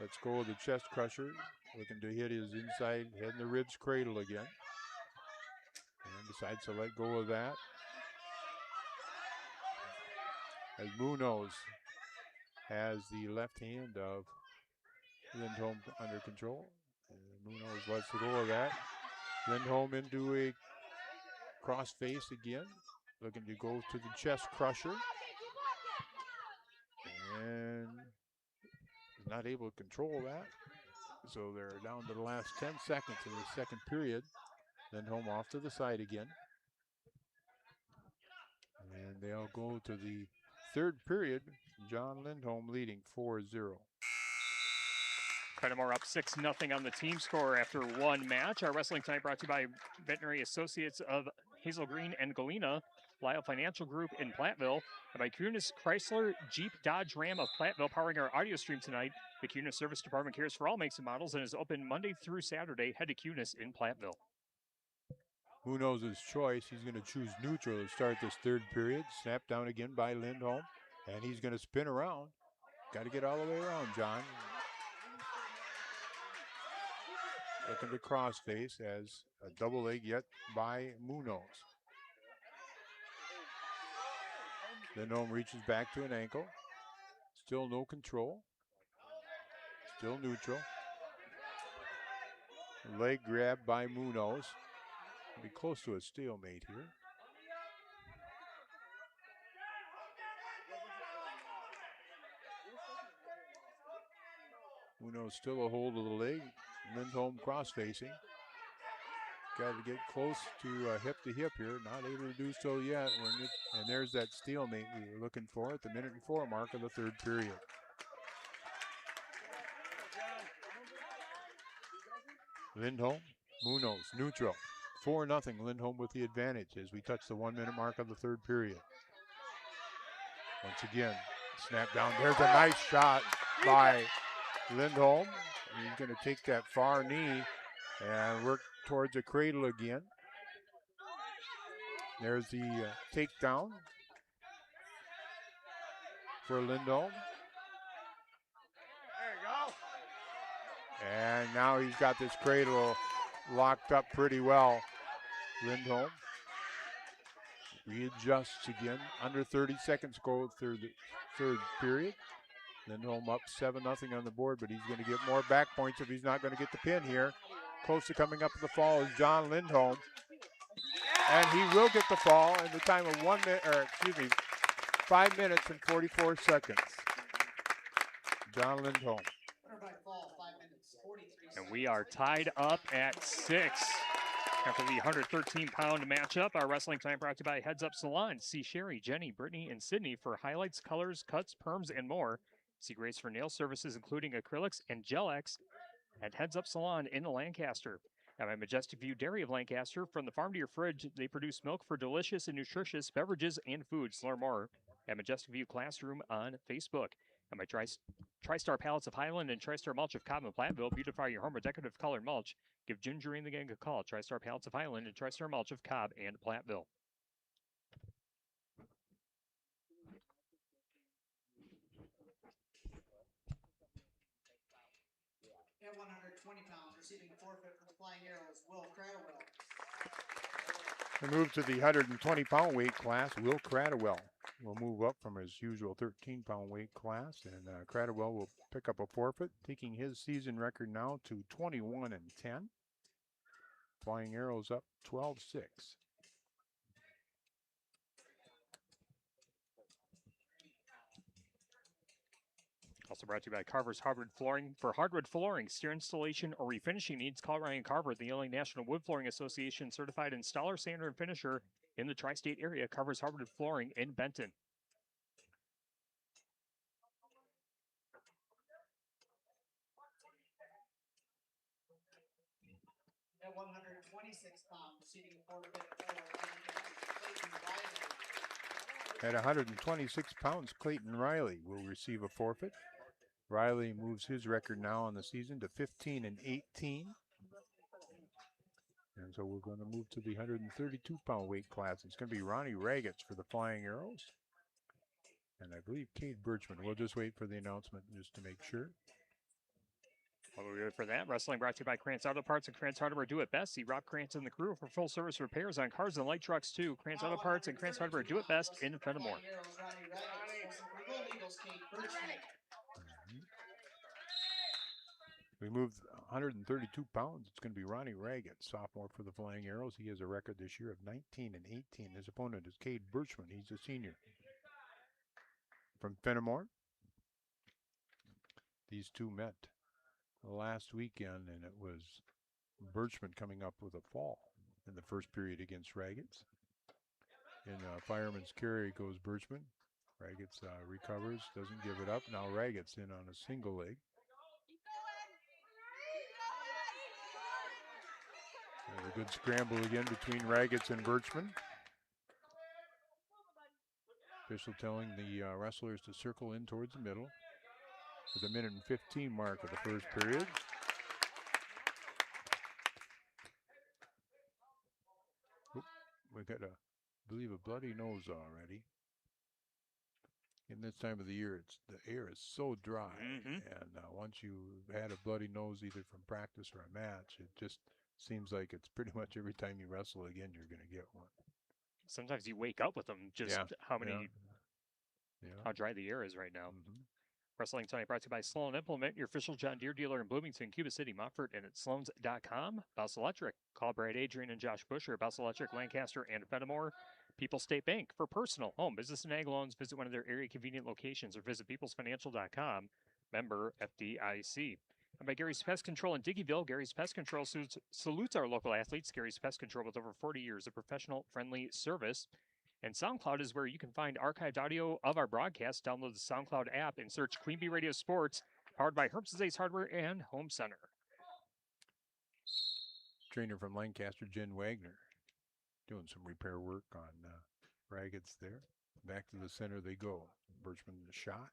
let's go with the chest crusher. Looking to hit his inside head in the ribs cradle again. And decides to let go of that. As Munoz has the left hand of Lindholm under control. And Munoz lets go of that. Lindholm into a cross face again. Looking to go to the chest crusher. And not able to control that. So they're down to the last 10 seconds of the second period. Lindholm off to the side again. And they'll go to the third period. John Lindholm leading 4-0. Fennimore up 6-0 on the team score after one match. Our wrestling tonight brought to you by Veterinary Associates of Hazel Green and Galena, Lyle Financial Group in Platteville, and by Kunis Chrysler Jeep Dodge Ram of Platteville powering our audio stream tonight. The Kunis Service Department cares for all makes and models and is open Monday through Saturday. Head to Kunis in Platteville. Who knows his choice? He's going to choose neutral to start this third period. Snap down again by Lindholm, and he's going to spin around. Got to get all the way around, John. Looking to crossface as a double leg yet by Munoz. Lindholm reaches back to an ankle. Still no control. Still neutral. Leg grab by Munoz. Be close to a stalemate here. Munoz still a hold of the leg. Lindholm cross-facing. Got to get close to hip here. Not able to do so yet. And there's that stalemate we were looking for at the 1:04 mark of the third period. Lindholm, Munoz, neutral. 4-0, Lindholm with the advantage as we touch the 1 minute mark of the third period. Once again, snap down. There's a nice shot by Lindholm. He's going to take that far knee and work towards a cradle again. There's the takedown for Lindholm. There you go. And now he's got this cradle locked up pretty well. Lindholm readjusts again. Under 30 seconds go through the third period. Lindholm up 7-0 on the board, but he's going to get more back points if he's not going to get the pin here. Close to coming up to the fall is John Lindholm. And he will get the fall in the time of 5 minutes and 44 seconds. John Lindholm. And we are tied up at 6 after the 113-pound matchup. Our wrestling time brought to you by Heads Up Salon. See Sherry, Jenny, Brittany, and Sydney for highlights, colors, cuts, perms, and more. See Grace for nail services, including acrylics and gel-X at Heads Up Salon in Lancaster. And by Majestic View Dairy of Lancaster, from the farm to your fridge, they produce milk for delicious and nutritious beverages and foods. Learn more at Majestic View Classroom on Facebook. And by TriStar Pallets of Highland and TriStar Mulch of Cobb and Platteville, beautify your home with decorative colored mulch. Give Ginger and the gang a call. TriStar Pallets of Highland and TriStar Mulch of Cobb and Platteville. At 120 pounds, receiving a forfeit for the Flying Arrows. Will Cradwell. We move to the 120-pound weight class. Will Cradwell will move up from his usual 13-pound weight class, and Cradwell will pick up a forfeit, taking his season record now to 21-10. Flying Arrows up 12-6. Also brought to you by Carver's Hardwood Flooring. For hardwood flooring, stair installation, or refinishing needs, call Ryan Carver, the Illinois National Wood Flooring Association certified installer, sander, and finisher in the tri-state area. Carver's Hardwood Flooring in Benton. At 126 pounds, receiving a forfeit for Clayton Riley. At 126 pounds, Clayton Riley will receive a forfeit. Riley moves his record now on the season to 15-18. And so we're going to move to the 132-pound weight class. It's going to be Ronnie Ragetz for the Flying Arrows. And I believe Cade Birchman. We'll just wait for the announcement just to make sure. While we wait for that, wrestling brought to you by Krantz Auto Parts and Krantz Hardware Do It Best. See Rob Krantz and the crew for full service repairs on cars and light trucks too. Krantz Auto Parts and Krantz Hardware Do It Best in Fennimore. We moved 132 pounds. It's going to be Ronnie Ragetz, sophomore for the Flying Arrows. He has a record this year of 19-18. His opponent is Cade Birchman. He's a senior. From Fennimore, these two met last weekend, and it was Birchman coming up with a fall in the first period against Ragetz. In fireman's carry goes Birchman. Ragetz recovers, doesn't give it up. Now Ragetz in on a single leg. There's a good scramble again between Ragetz and Birchman. Official telling the wrestlers to circle in towards the middle with a minute and 15 mark of the first period. Oop, we got I believe a bloody nose already. In this time of the year, the air is so dry, and once you've had a bloody nose either from practice or a match, it just seems like it's pretty much every time you wrestle again, you're going to get one. Sometimes you wake up with them, just how dry the air is right now. Wrestling tonight brought to you by Sloan Implement, your official John Deere dealer in Bloomington, Cuba City, Montfort, and at Sloans.com. Bus Electric. Call Brad Adrian and Josh Busher. Bus Electric, Lancaster, and Fennimore. People's State Bank. For personal, home, business, and ag loans, visit one of their area convenient locations or visit peoplesfinancial.com. Member FDIC. And by Gary's Pest Control in Dickeyville. Gary's Pest Control salutes our local athletes. Gary's Pest Control with over 40 years of professional, friendly service. And SoundCloud is where you can find archived audio of our broadcast. Download the SoundCloud app and search Queen Bee Radio Sports, powered by Herbst Ace Hardware and Home Center. Trainer from Lancaster, Jen Wagner, doing some repair work on Ragetz there. Back to the center they go. Birchman the shot.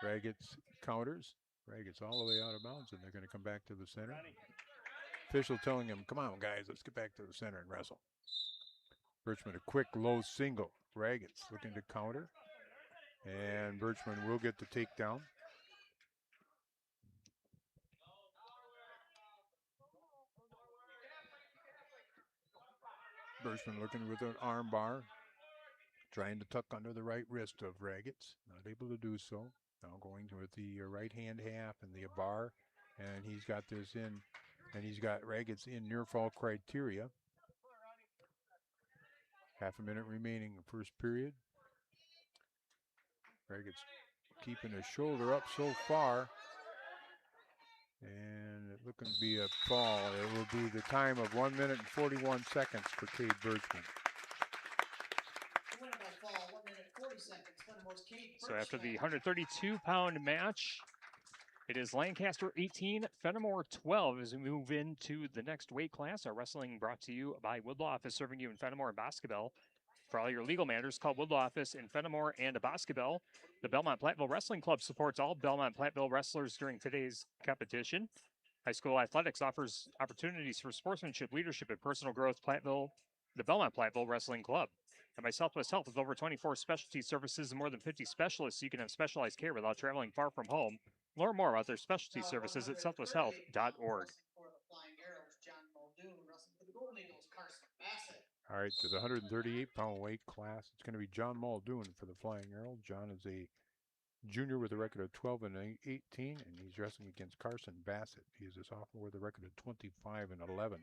Ragetz counters. Ragetz all the way out of bounds, and they're going to come back to the center. Official telling him, come on, guys, let's get back to the center and wrestle. Birchman, a quick low single. Ragetz looking to counter. And Birchman will get the takedown. Birchman looking with an arm bar. Trying to tuck under the right wrist of Ragetz. Not able to do so. Now going with the right hand half and the bar. And he's got this in. And he's got Ragetz in near fall criteria. Half a minute remaining in the first period. Ragetz keeping his shoulder up so far. And it looking to be a fall. It will be the time of 1 minute and 41 seconds for Cade Birchman. So after the 132-pound match, it is Lancaster 18, Fennimore 12 as we move into the next weight class. Our wrestling brought to you by Woodlaw Office, serving you in Fennimore and Boscobel. For all your legal matters, call Woodlaw Office in Fennimore and Boscobel. The Belmont Platteville Wrestling Club supports all Belmont Platteville wrestlers during today's competition. High school athletics offers opportunities for sportsmanship, leadership, and personal growth. The Belmont Platteville Wrestling Club. And by Southwest Health, with over 24 specialty services and more than 50 specialists, you can have specialized care without traveling far from home. Learn more about their specialty services at southwesthealth.org. All right, to the 138-pound weight class, it's going to be John Muldoon for the Flying Arrow. John is a junior with a record of 12 and 18, and he's wrestling against Carson Bassett. He is a sophomore with a record of 25 and 11.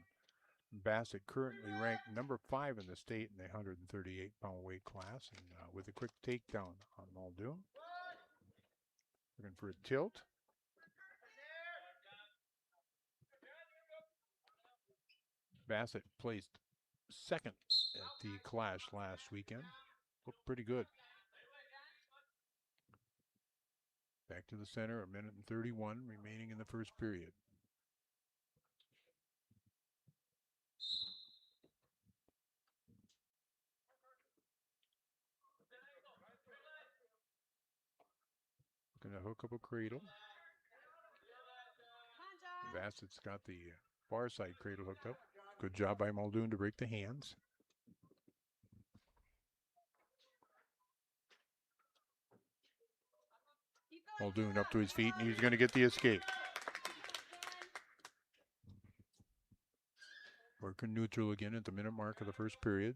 Bassett currently ranked number 5 in the state in the 138-pound weight class, and with a quick takedown on Muldoon. Looking for a tilt. Bassett placed second at the Clash last weekend. Looked pretty good. Back to the center, 1:31 remaining in the first period. Looking to hook up a cradle. Bassett's got the far side cradle hooked up. Good job by Muldoon to break the hands. Muldoon up to his feet, and he's going to get the escape. Working neutral again at the minute mark of the first period.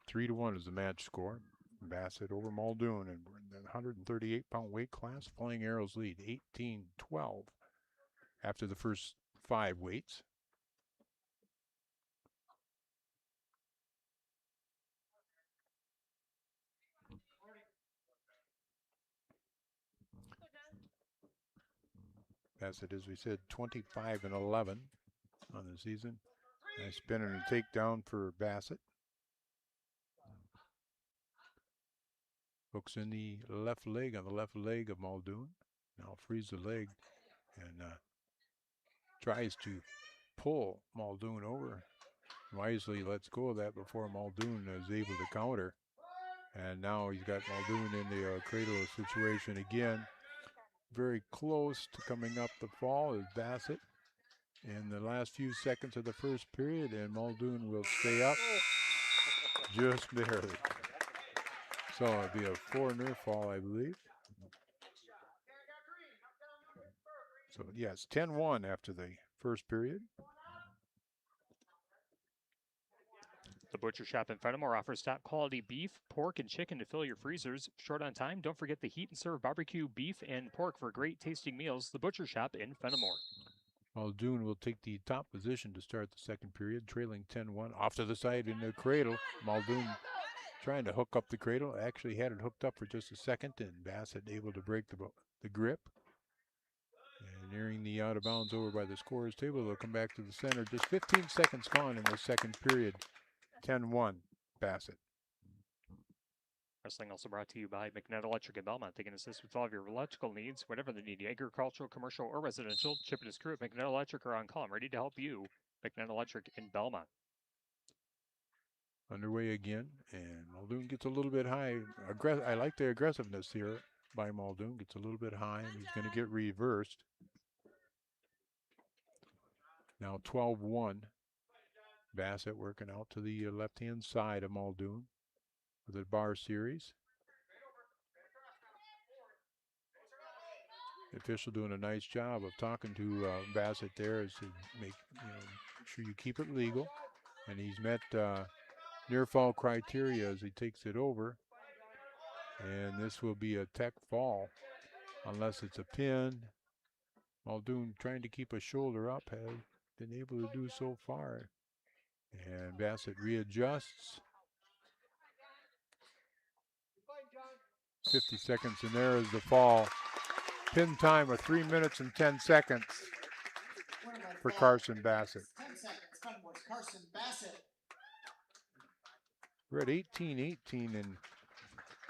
3-1 is the match score. Bassett over Muldoon, and we're in the 138-pound weight class. Flying Arrows lead 18-12 after the first 5 weights. Bassett, as we said, 25 and 11 on the season. Nice spin and a takedown for Bassett. Hooks in the left leg on the left leg of Muldoon. Now frees the leg and tries to pull Muldoon over. Wisely lets go of that before Muldoon is able to counter. And now he's got Muldoon in the cradle situation again. Very close to coming up the fall is Bassett in the last few seconds of the first period, and Muldoon will stay up just barely. So it'll be a 4 near fall, I believe. So yes, 10-1 after the first period. The Butcher Shop in Fennimore offers top quality beef, pork, and chicken to fill your freezers. Short on time? Don't forget the heat and serve barbecue beef and pork for great tasting meals. The Butcher Shop in Fennimore. Muldoon will take the top position to start the second period, trailing 10-1. Off to the side in the cradle. Muldoon trying to hook up the cradle. Actually had it hooked up for just a second, and Bassett able to break the grip. And nearing the out of bounds over by the scorer's table, they'll come back to the center. Just 15 seconds gone in the second period. 10-1, Bassett. Wrestling also brought to you by McNett Electric in Belmont. They can assist with all of your electrical needs, whatever the need, agricultural, commercial, or residential. Chip and his crew at McNett Electric are on call and ready to help you. McNett Electric in Belmont. Underway again, and Muldoon gets a little bit high. I like the aggressiveness here by Muldoon. Gets a little bit high, and he's going to get reversed. Now 12-1. Bassett working out to the left-hand side of Muldoon for the bar series. The official doing a nice job of talking to Bassett there as to make sure you keep it legal. And he's met near fall criteria as he takes it over. And this will be a tech fall unless it's a pin. Muldoon trying to keep a shoulder up, has been able to do so far. And Bassett readjusts. 50 seconds, and there is the fall. Pin time of 3 minutes and 10 seconds for Carson Bassett. 10 seconds, Carson Bassett. We're at 18-18, and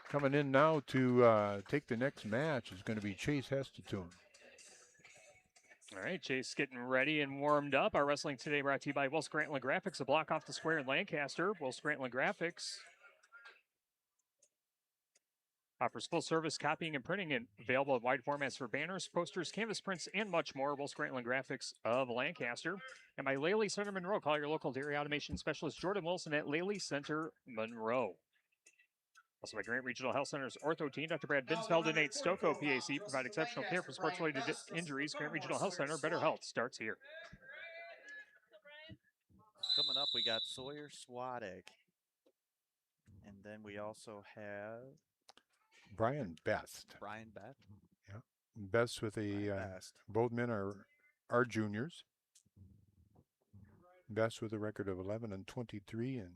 coming in now to take the next match is going to be Chase Hestatune. All right, Chase getting ready and warmed up. Our wrestling today brought to you by Will Scranton Graphics, a block off the square in Lancaster. Will Scranton Graphics offers full service copying and printing and available in wide formats for banners, posters, canvas prints, and much more. Will Scranton Graphics of Lancaster. And by Laley Center Monroe. Call your local dairy automation specialist Jordan Wilson at Laley Center Monroe. Also by Grant Regional Health Center's ortho team, Dr. Brad Binsfeld and Nate Stocco, PAC, provide exceptional care for sports-related injuries. Grant Regional Health Center, better health starts here. Coming up, we got Sawyer Swadek. And then we also have Brian Best. Brian Beth. Yeah. Best with Best. both men are juniors. Best with a record of 11 and 23, and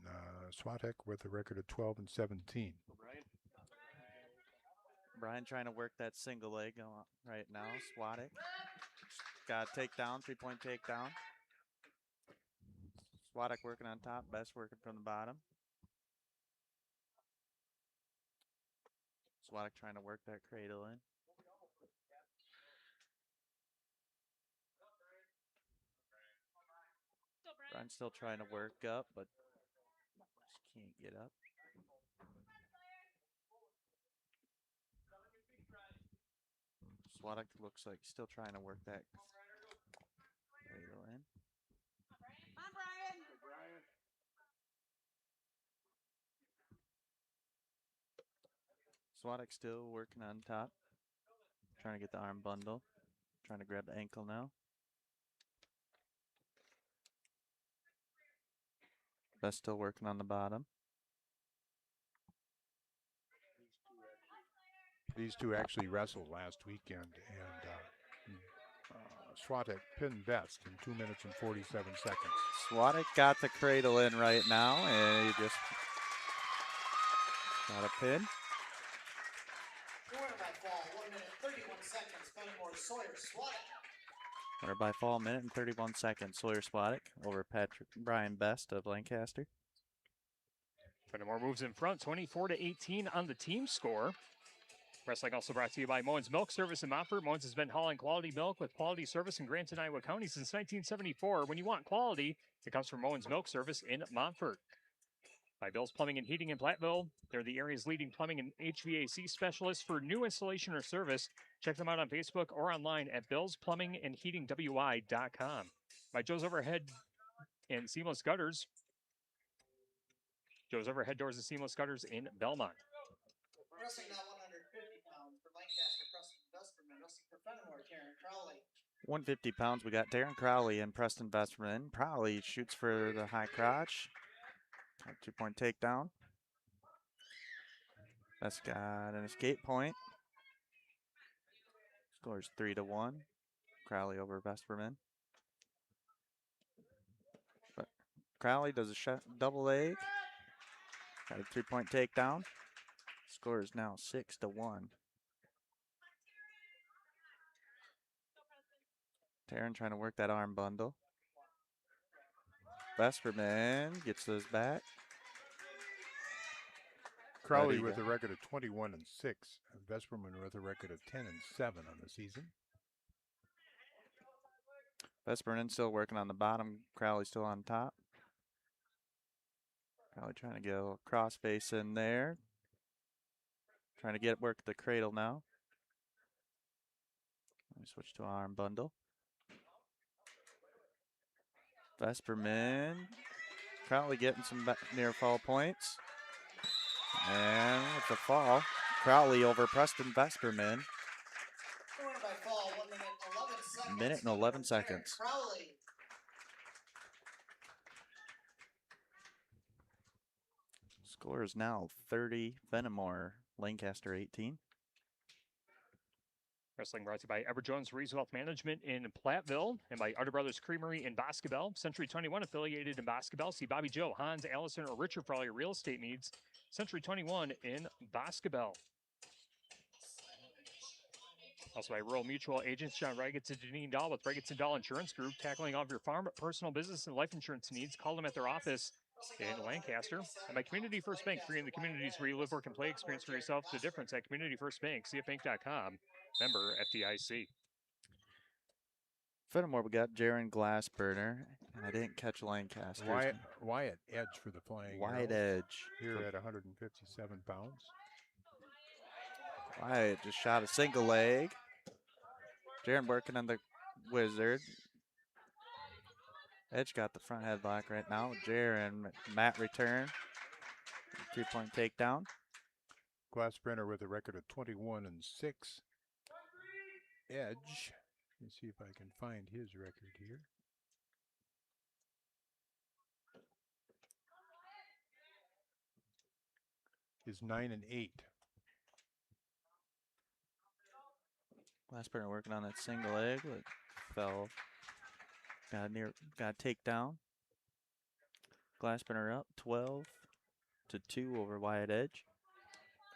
Swatek with a record of 12 and 17. Brian trying to work that single leg right now. Swadek. Got a takedown, 3-point takedown. Swadek working on top, Best working from the bottom. Swadek trying to work that cradle in. Brian's still trying to work up, but just can't get up. Swadek looks like he's still trying to work that cradle in. Swadek still working on top. Trying to get the arm bundle. Trying to grab the ankle now. Best still working on the bottom. These two actually wrestled last weekend, and Swatek pinned Best in 2 minutes and 47 seconds. Swadek got the cradle in right now, and he just got a pin. Winner by fall, 1 minute 31 seconds. Fennimore Sawyer Swadek. Winner by fall, minute and 31 seconds. Sawyer Swadek over Brian Best of Lancaster. Fennimore moves in front, 24-18 on the team score. Wrestling also brought to you by Moen's Milk Service in Montfort. Moen's has been hauling quality milk with quality service in Grant and Iowa County since 1974. When you want quality, it comes from Moen's Milk Service in Montfort. By Bill's Plumbing and Heating in Platteville. They're the area's leading plumbing and HVAC specialists for new installation or service. Check them out on Facebook or online at billsplumbingandheatingwi.com. By Joe's Overhead and Seamless Gutters. Joe's Overhead Doors and Seamless Gutters in Belmont. Wrestling now 150 pounds for Lancaster, Preston Vesterman. Wrestling for Fennimore, Taryn Crowley. 150 pounds, we got Darren Crowley and Preston Vesterman. Crowley shoots for the high crotch. 2-point takedown. Best got an escape point. Scores 3-1. Crowley over Vesterman. But Crowley does a double leg. Got a 3-point takedown. Score is now 6-1. Taryn trying to work that arm bundle. Vesterman gets those back. Crowley with a record of 21 and 6. And Vesperman with a record of 10 and 7 on the season. Vesperman still working on the bottom. Crowley still on top. Crowley trying to go cross face in there. Trying to get work the cradle now. Let me switch to arm bundle. Vesperman. Crowley getting some near fall points. And it's a fall. Crowley over Preston Vesperman. Winner by fall, 1 minute 11 seconds. Minute and 11 seconds. Crowley. Score is now 30 Fennimore, Lancaster 18. Wrestling brought to you by Ever Jones Rees Wealth Management in Platteville and by Arter Brothers Creamery in Boscobel. Century 21 affiliated in Boscobel. See Bobby Joe, Hans, Allison, or Richard for all your real estate needs. Century 21 in Boscobel. Also by Rural Mutual Agents, John Regetz and Janine Dahl with Regetz and Dahl Insurance Group, tackling all of your farm, personal, business, and life insurance needs. Call them at their office in Lancaster. And by Community First Bank, free in the communities where you live, work, and play. Experience for yourself the difference at Community First Bank, cfbank.com. Member FDIC. Fennimore, we got Jaron Glassburner, and I didn't catch Lancaster. Wyatt Edge for the Flying Wyatt Arrows. Edge. Here at 157 pounds. Wyatt just shot a single leg. Jaron working on the Wizard. Edge got the front headlock right now. Jaron, Matt return. 3-point takedown. Glassbrenner with a record of 21 and 6. Edge. Let's see if I can find his record here. is 9-8. Glassburner working on that single leg, but fell. Got a takedown. Glassburner up 12-2 over Wyatt Edge.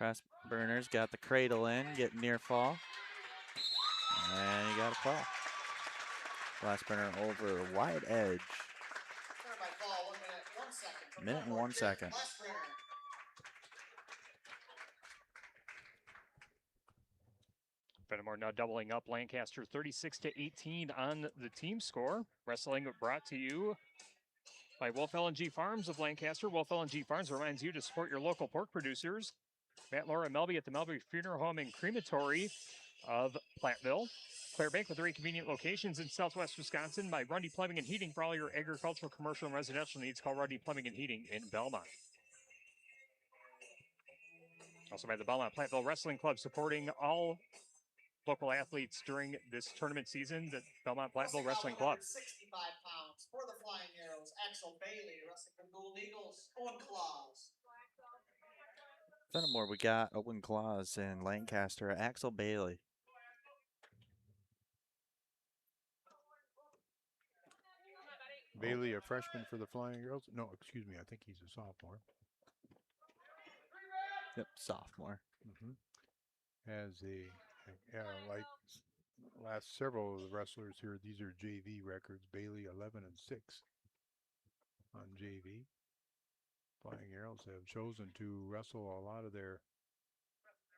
Glassburner's got the cradle in, getting near fall. And he got a call. Glassburner over Wyatt Edge. Minute and 1 second. Fennimore now doubling up Lancaster 36-18 on the team score. Wrestling brought to you by Wolf LNG Farms of Lancaster. Wolf LNG Farms reminds you to support your local pork producers. Matt, Laura, and Melby at the Melby Funeral Home and Crematory of Platteville. Claire Bank with 3 convenient locations in southwest Wisconsin. By Grundy Plumbing and Heating for all your agricultural, commercial, and residential needs. Call Grundy Plumbing and Heating in Belmont. Also by the Belmont Platteville Wrestling Club, supporting all local athletes during this tournament season, the Belmont Platteville Wrestling Club. 65 pounds for the Flying Arrows, Axel Bailey, wrestling for the Golden Eagles, Owen Claus. Fennimore, we got Owen Claus and Lancaster, Axel Bailey. Bailey, a freshman for the Flying Girls. No, excuse me. I think he's a sophomore. Yep, sophomore. As like last several of the wrestlers here, these are JV records. Bailey 11-6 on JV. Flying Arrows have chosen to wrestle a lot of their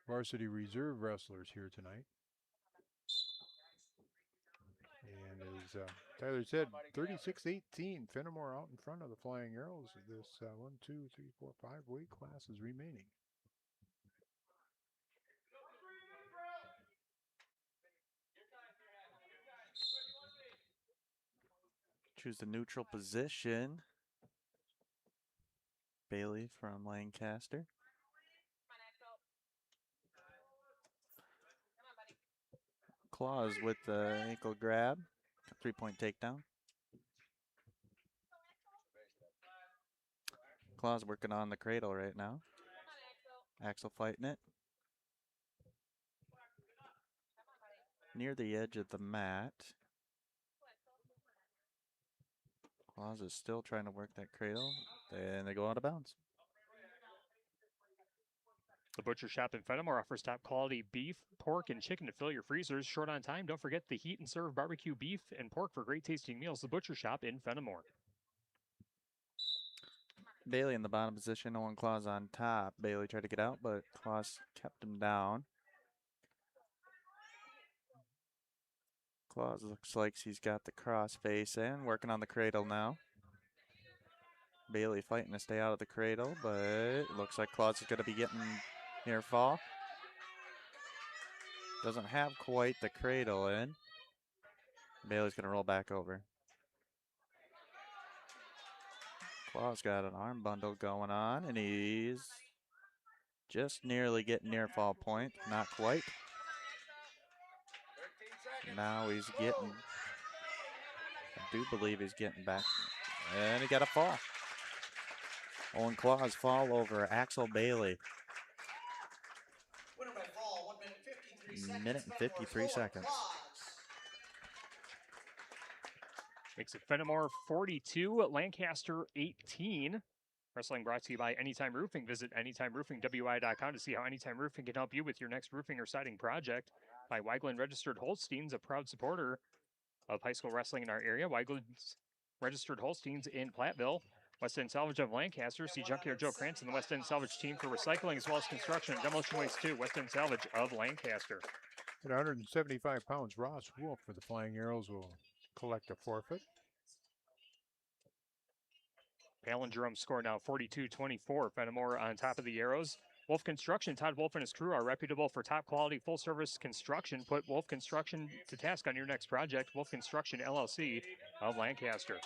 varsity reserve wrestlers here tonight. And as Tyler said, 36-18, Fennimore out in front of the Flying Arrows. This 1, 2, 3, 4, 5 weight classes remaining. Choose the neutral position. Bailey from Lancaster. Claus with the ankle grab. 3-point takedown. Claus working on the cradle right now. Axel fighting it. Near the edge of the mat. Claus is still trying to work that cradle. And they go out of bounds. The Butcher Shop in Fennimore offers top quality beef, pork, and chicken to fill your freezers. Short on time, don't forget the heat and serve barbecue beef and pork for great tasting meals. The Butcher Shop in Fennimore. Bailey in the bottom position, Owen Claus on top. Bailey tried to get out, but Claus kept him down. Claus looks like he's got the cross face in, working on the cradle now. Bailey fighting to stay out of the cradle, but it looks like Claus is going to be getting near fall. Doesn't have quite the cradle in. Bailey's going to roll back over. Claus got an arm bundle going on, and he's just nearly getting near fall point. Not quite. Now he's getting, I do believe he's getting back. And he got a fall. Owen Claus fall over Axel Bailey. Winner by fall, 1 minute 53 seconds. Minute and 53 seconds. Makes it Fennimore 42, Lancaster 18. Wrestling brought to you by Anytime Roofing. Visit AnytimeRoofingWI.com to see how Anytime Roofing can help you with your next roofing or siding project. By Weigland Registered Holsteins, a proud supporter of high school wrestling in our area. Weigland's Registered Holsteins in Platteville. West End Salvage of Lancaster. See Junkyard Joe Cranston, the West End Salvage team for recycling as well as construction and demolition waste too. West End Salvage of Lancaster. At 175 pounds, Ross Wolf for the Flying Arrows will collect a forfeit. Palindrome score now 42-24. Fennimore on top of the Arrows. Wolf Construction, Todd Wolf and his crew are reputable for top quality full service construction. Put Wolf Construction to task on your next project. Wolf Construction LLC of Lancaster.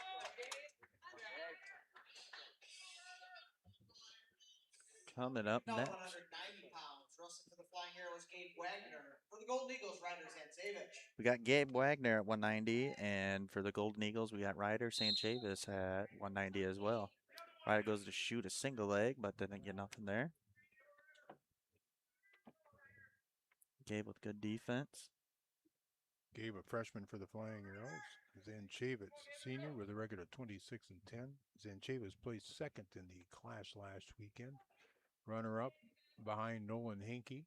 Coming up Now next. 190 pounds, wrestling for the Flying Arrows, Gabe Wagner. For the Golden Eagles, Ryder Zancevich. We got Gabe Wagner at 190, and for the Golden Eagles, we got Ryder Sanchez at 190 as well. Ryder goes to shoot a single leg, but didn't get nothing there. Gabe with good defense. Gabe, a freshman for the Flying Arrows. Zanchavitz, senior, with a record of 26-10. Zanchavitz placed second in the class last weekend. Runner-up behind Nolan Hinkey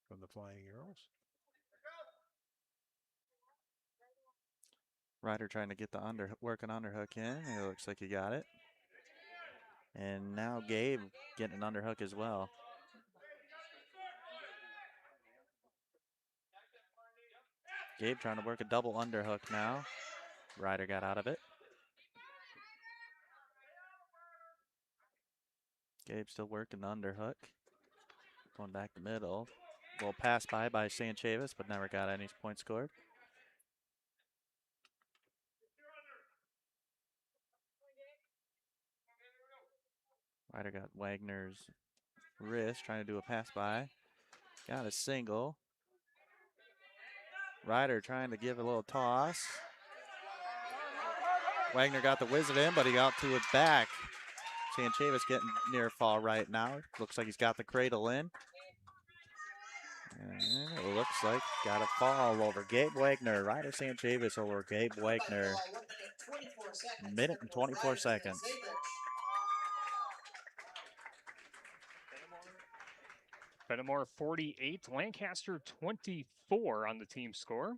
from the Flying Arrows. Ryder trying to get the working underhook in. It looks like he got it. And now Gabe getting an underhook as well. Gabe trying to work a double underhook now. Ryder got out of it. Gabe still working the underhook. Going back the middle. Little pass by Sanchez, but never got any points scored. Ryder got Wagner's wrist, trying to do a pass by. Got a single. Ryder trying to give a little toss. Wagner got the wizard in, but he got to it back. Sanchez getting near fall right now. Looks like he's got the cradle in. And it looks like got a fall over Gabe Wagner. Ryder Sanchez over Gabe Wagner. Minute and 24 seconds. Fennimore 48, Lancaster 24 on the team score.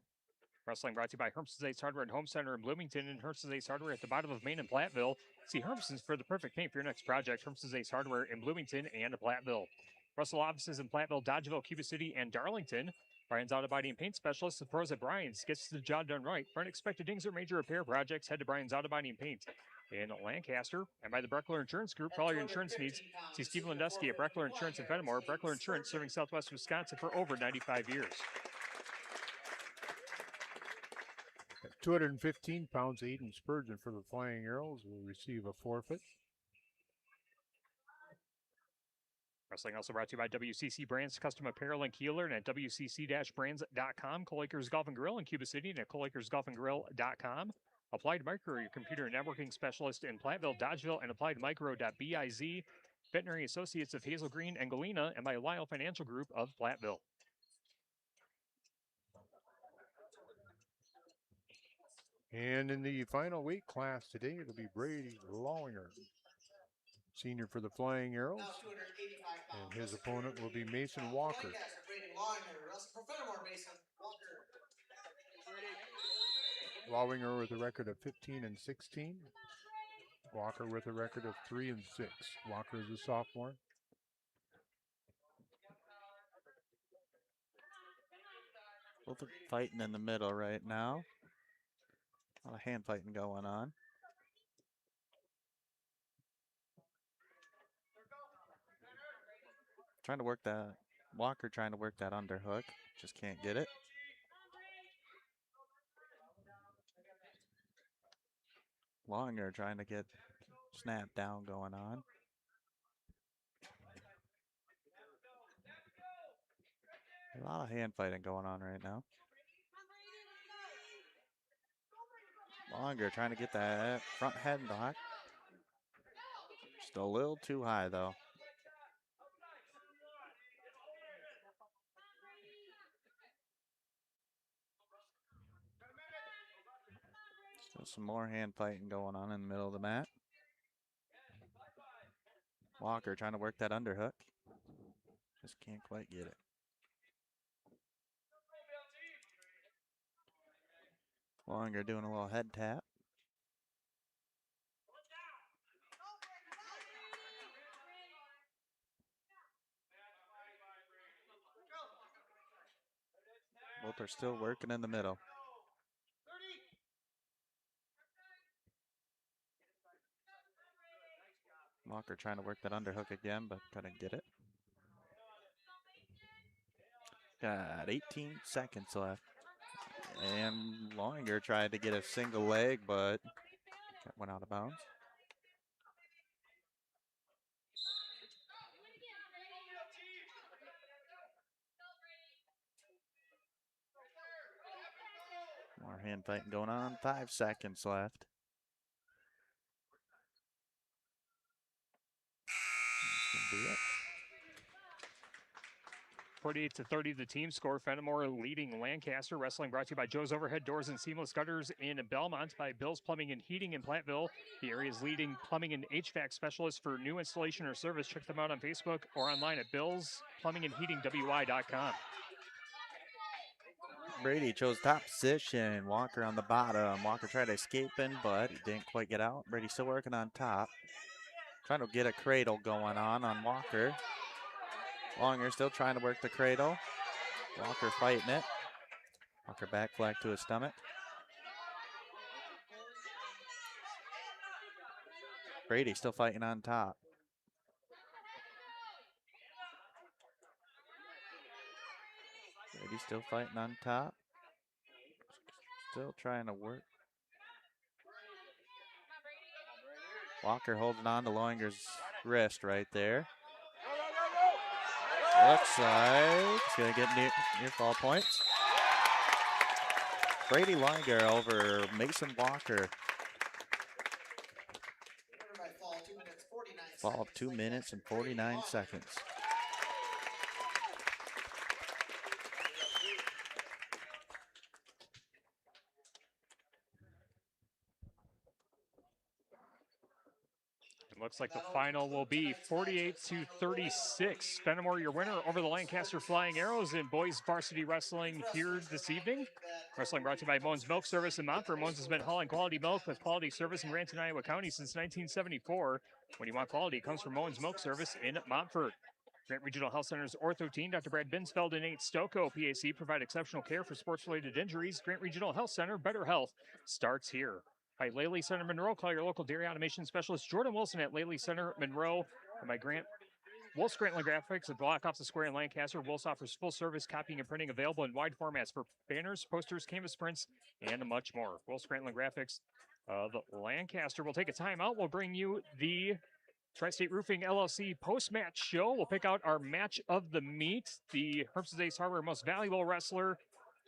Wrestling brought to you by Hermson's Ace Hardware and Home Center in Bloomington and Hermson's Ace Hardware at the bottom of Main and Platteville. See Hermson's for the perfect paint for your next project. Hermson's Ace Hardware in Bloomington and Platteville. Russell offices in Platteville, Dodgeville, Cuba City, and Darlington. Brian's Auto Body and Paint Specialist, the pros at Brian's, gets the job done right. For unexpected dings or major repair projects, head to Brian's Auto Body and Paint in Lancaster. And by the Breckler Insurance Group, for all your insurance needs, see Steve Lindesky at Breckler Insurance in Fennimore. Breckler Insurance, serving Southwest Wisconsin for over 95 years. At 215 pounds, Aiden Spurgeon for the Flying Arrows will receive a forfeit. Wrestling also brought to you by WCC Brands Custom Apparel in Kieler and at WCC-brands.com. Coleacres Golf and Grill in Cuba City and at coleacresgolfandgrill.com. Applied Micro, your computer and networking specialist in Platteville, Dodgeville, and appliedmicro.biz. Veterinary Associates of Hazel Green and Galena, and by Lyle Financial Group of Platteville. And in the final weight class today, it'll be Brady Lawinger, senior for the Flying Arrows. And his opponent will be Mason Walker. Lawinger with a record of 15-16. Walker with a record of 3-6. Walker is a sophomore. Both are fighting in the middle right now. A lot of hand fighting going on. Trying to work that, Walker trying to work that underhook. Just can't get it. Longer trying to get snap down going on. A lot of hand fighting going on right now. Longer trying to get that front headlock. Just a little too high though. Still some more hand fighting going on in the middle of the mat. Walker trying to work that underhook. Just can't quite get it. Longer doing a little head tap. Both are still working in the middle. Walker trying to work that underhook again, but couldn't get it. Got 18 seconds left. And Longer tried to get a single leg, but that went out of bounds. More hand fighting going on. 5 seconds left. That's gonna be it. 48-30 the team score. Fennimore leading Lancaster. Wrestling brought to you by Joe's Overhead Doors and Seamless Gutters in Belmont, by Bill's Plumbing and Heating in Platteville, the area's leading plumbing and HVAC specialist for new installation or service. Check them out on Facebook or online at billsplumbingandheatingwi.com. Brady chose top position. Walker on the bottom. Walker tried escaping, but he didn't quite get out. Brady still working on top. Trying to get a cradle going on Walker. Longer still trying to work the cradle. Walker fighting it. Walker back flag to his stomach. Brady still fighting on top. Brady still fighting on top. Still trying to work. Walker holding on to Loinger's wrist right there. Looks like he's going to get near fall points. Brady Loinger over Mason Walker. Fall of 2 minutes and 49 seconds. Looks like the final will be 48-36. Fennimore, your winner over the Lancaster Flying Arrows in boys varsity wrestling here this evening. Wrestling brought to you by Moen's Milk Service in Montfort. Moen's has been hauling quality milk with quality service in Granton, Iowa County since 1974. When you want quality, it comes from Moen's Milk Service in Montfort. Grant Regional Health Center's ortho team, Dr. Brad Binsfeld and Nate Stocco, PAC, provide exceptional care for sports-related injuries. Grant Regional Health Center, better health starts here. By Laley Center Monroe, call your local dairy automation specialist Jordan Wilson at Laley Center Monroe. And by Wolf's Grantland Graphics at Block off the Square in Lancaster. Wolf's offers full service copying and printing available in wide formats for banners, posters, canvas prints, and much more. Wolf's Grantland Graphics of Lancaster. We'll take a timeout. We'll bring you the Tri-State Roofing LLC post-match show. We'll pick out our match of the meet, the Herbst Ace Harbor Most Valuable Wrestler,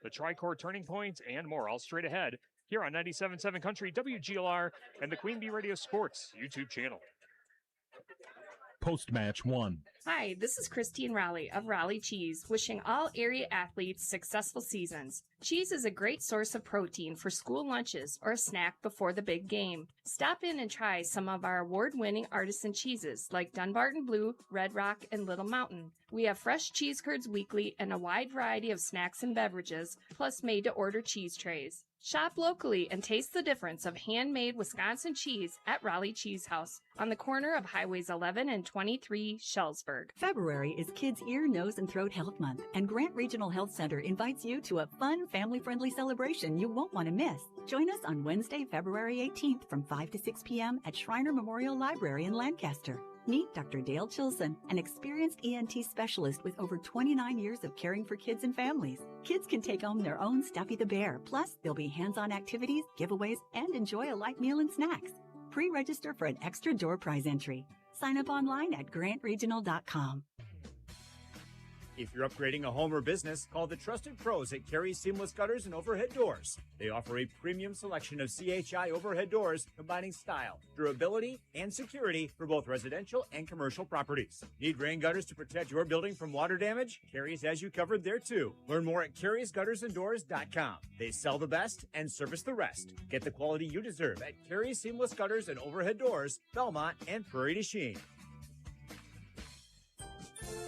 the Tri-Core Turning Point, and more. All straight ahead here on 97.7 Country, WGLR, and the Queen Bee Radio Sports YouTube channel. Post-match one. Hi, this is Christine Raleigh of Raleigh Cheese, wishing all area athletes successful seasons. Cheese is a great source of protein for school lunches or a snack before the big game. Stop in and try some of our award-winning artisan cheeses like Dunbarton Blue, Red Rock, and Little Mountain. We have fresh cheese curds weekly and a wide variety of snacks and beverages, plus made-to-order cheese trays. Shop locally and taste the difference of handmade Wisconsin cheese at Raleigh Cheese House on the corner of Highways 11 and 23, Shellsburg. February is Kids' Ear, Nose, and Throat Health Month, and Grant Regional Health Center invites you to a fun, family-friendly celebration you won't want to miss. Join us on Wednesday, February 18th from 5 to 6 p.m. at Shriner Memorial Library in Lancaster. Meet Dr. Dale Chilson, an experienced ENT specialist with over 29 years of caring for kids and families. Kids can take home their own Stuffy the Bear, plus there'll be hands-on activities, giveaways, and enjoy a light meal and snacks. Pre-register for an extra door prize entry. Sign up online at grantregional.com. If you're upgrading a home or business, call the trusted pros at Carey Seamless Gutters and Overhead Doors. They offer a premium selection of CHI overhead doors combining style, durability, and security for both residential and commercial properties. Need rain gutters to protect your building from water damage? Carey's has you covered there too. Learn more at Carey'sGuttersandDoors.com. They sell the best and service the rest. Get the quality you deserve at Carey Seamless Gutters and Overhead Doors, Belmont, and Prairie du Chien.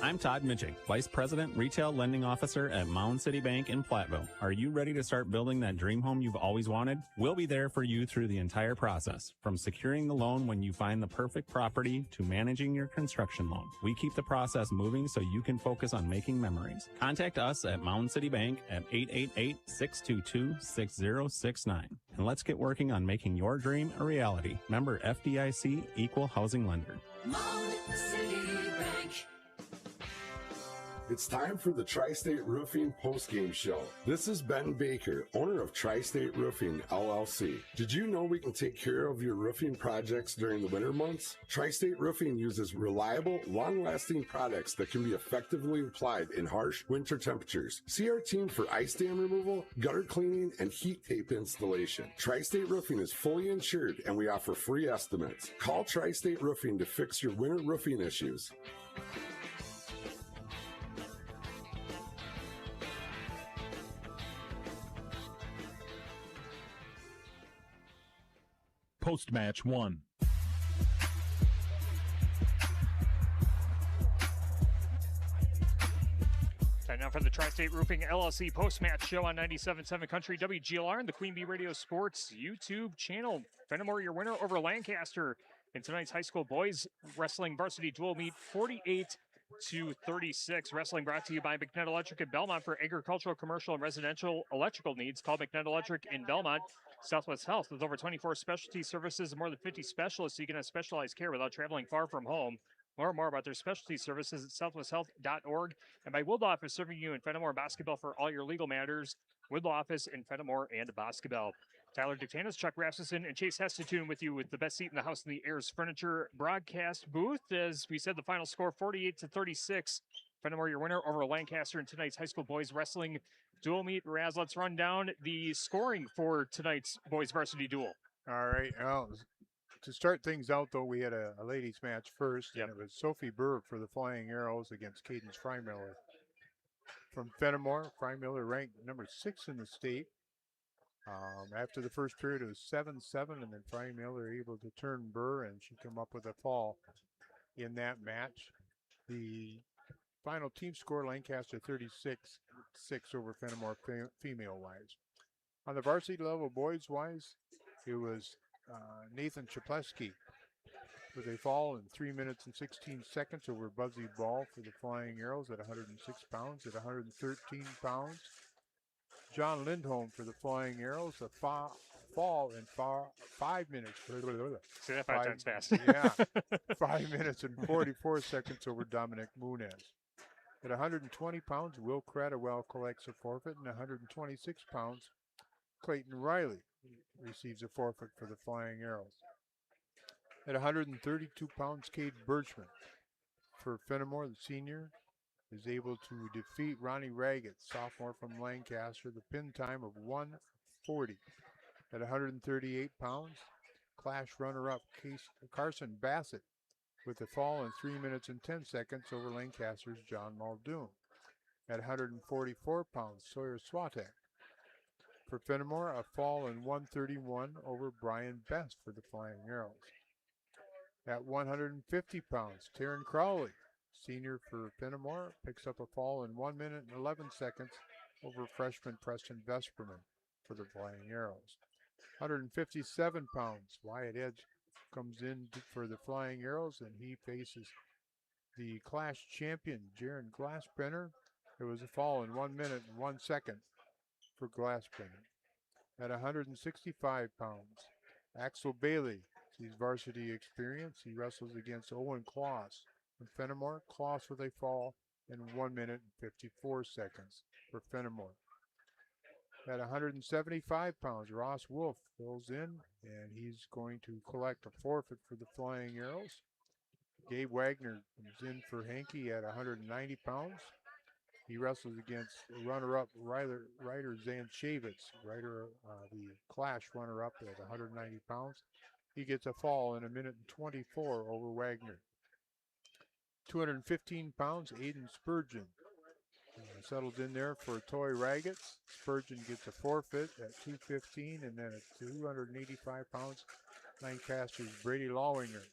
I'm Todd Mitchell, Vice President, Retail Lending Officer at Mound City Bank in Platteville. Are you ready to start building that dream home you've always wanted? We'll be there for you through the entire process, from securing the loan when you find the perfect property to managing your construction loan. We keep the process moving so you can focus on making memories. Contact us at Mound City Bank at 888-622-6069. And let's get working on making your dream a reality. Member FDIC, Equal Housing Lender. Mound City Bank. It's time for the Tri-State Roofing postgame show. This is Ben Baker, owner of Tri-State Roofing, LLC. Did you know we can take care of your roofing projects during the winter months? Tri-State Roofing uses reliable, long-lasting products that can be effectively applied in harsh winter temperatures. See our team for ice dam removal, gutter cleaning, and heat tape installation. Tri-State Roofing is fully insured, and we offer free estimates. Call Tri-State Roofing to fix your winter roofing issues. post-match won. Time now for the Tri-State Roofing LLC post-match show on 97.7 Country WGLR and the Queen Bee Radio Sports YouTube channel. Fennimore, your winner over Lancaster in tonight's high school boys wrestling varsity dual meet, 48-36. Wrestling brought to you by McNett Electric in Belmont. For agricultural, commercial, and residential electrical needs, call McNett Electric in Belmont. Southwest Health, with over 24 specialty services and more than 50 specialists, so you can have specialized care without traveling far from home. Learn more about their specialty services at southwesthealth.org. And by Wood Law Office, serving you in Fennimore basketball for all your legal matters. Wood Law Office in Fennimore and basketball. Tyler Dictanos, Chuck Rasmussen, and Chase Hestatune with you with the best seat in the house in the Ayers Furniture broadcast booth. As we said, the final score 48-36. Fennimore, your winner over Lancaster in tonight's high school boys wrestling dual meet. Raz, let's run down the scoring for tonight's boys varsity duel. All right. Well, to start things out, though, we had a ladies match first, and it was Sophie Burr for the Flying Arrows against Cadence Freimiller. From Fennimore, Freimiller ranked number 6 in the state. After the first period, it was 7-7, and then Freimiller able to turn Burr, and she come up with a fall in that match. The final team score, Lancaster 36-6 over Fennimore female-wise. On the varsity level, boys-wise, it was Nathan Chaplesky with a fall in 3 minutes and 16 seconds over Buzzy Ball for the Flying Arrows at 106 pounds. At 113 pounds, John Lindholm for the Flying Arrows, a fall in 5 minutes. Say that 5 times fast. Yeah, 5 minutes and 44 seconds over Dominic Munez. At 120 pounds, Will Cradwell collects a forfeit, and 126 pounds, Clayton Riley receives a forfeit for the Flying Arrows. At 132 pounds, Cade Birchman for Fennimore, the senior, is able to defeat Ronnie Raggett, sophomore from Lancaster, the pin time of 1:40. At 138 pounds, Clash runner-up Carson Bassett with a fall in 3 minutes and 10 seconds over Lancaster's John Muldoon. At 144 pounds, Sawyer Swatek for Fennimore, a fall in 1:31 over Brian Best for the Flying Arrows. At 150 pounds, Taryn Crowley, senior for Fennimore, picks up a fall in 1 minute and 11 seconds over freshman Preston Vesperman for the Flying Arrows. 157 pounds, Wyatt Edge comes in for the Flying Arrows, and he faces the Clash champion, Jaron Glassbrenner. It was a fall in 1 minute and 1 second for Glassbrenner. At 165 pounds, Axel Bailey sees varsity experience. He wrestles against Owen Kloss from Fennimore. Kloss with a fall in 1 minute and 54 seconds for Fennimore. At 175 pounds, Ross Wolf fills in, and he's going to collect a forfeit for the Flying Arrows. Gabe Wagner comes in for Hankey at 190 pounds. He wrestles against runner-up Ryder Zanchavitz, the Clash runner-up at 190 pounds. He gets a fall in 1 minute and 24 over Wagner. 215 pounds, Aiden Spurgeon settles in there for Toy Raggett. Spurgeon gets a forfeit at 215, and then at 285 pounds, Lancaster's Brady Lawinger.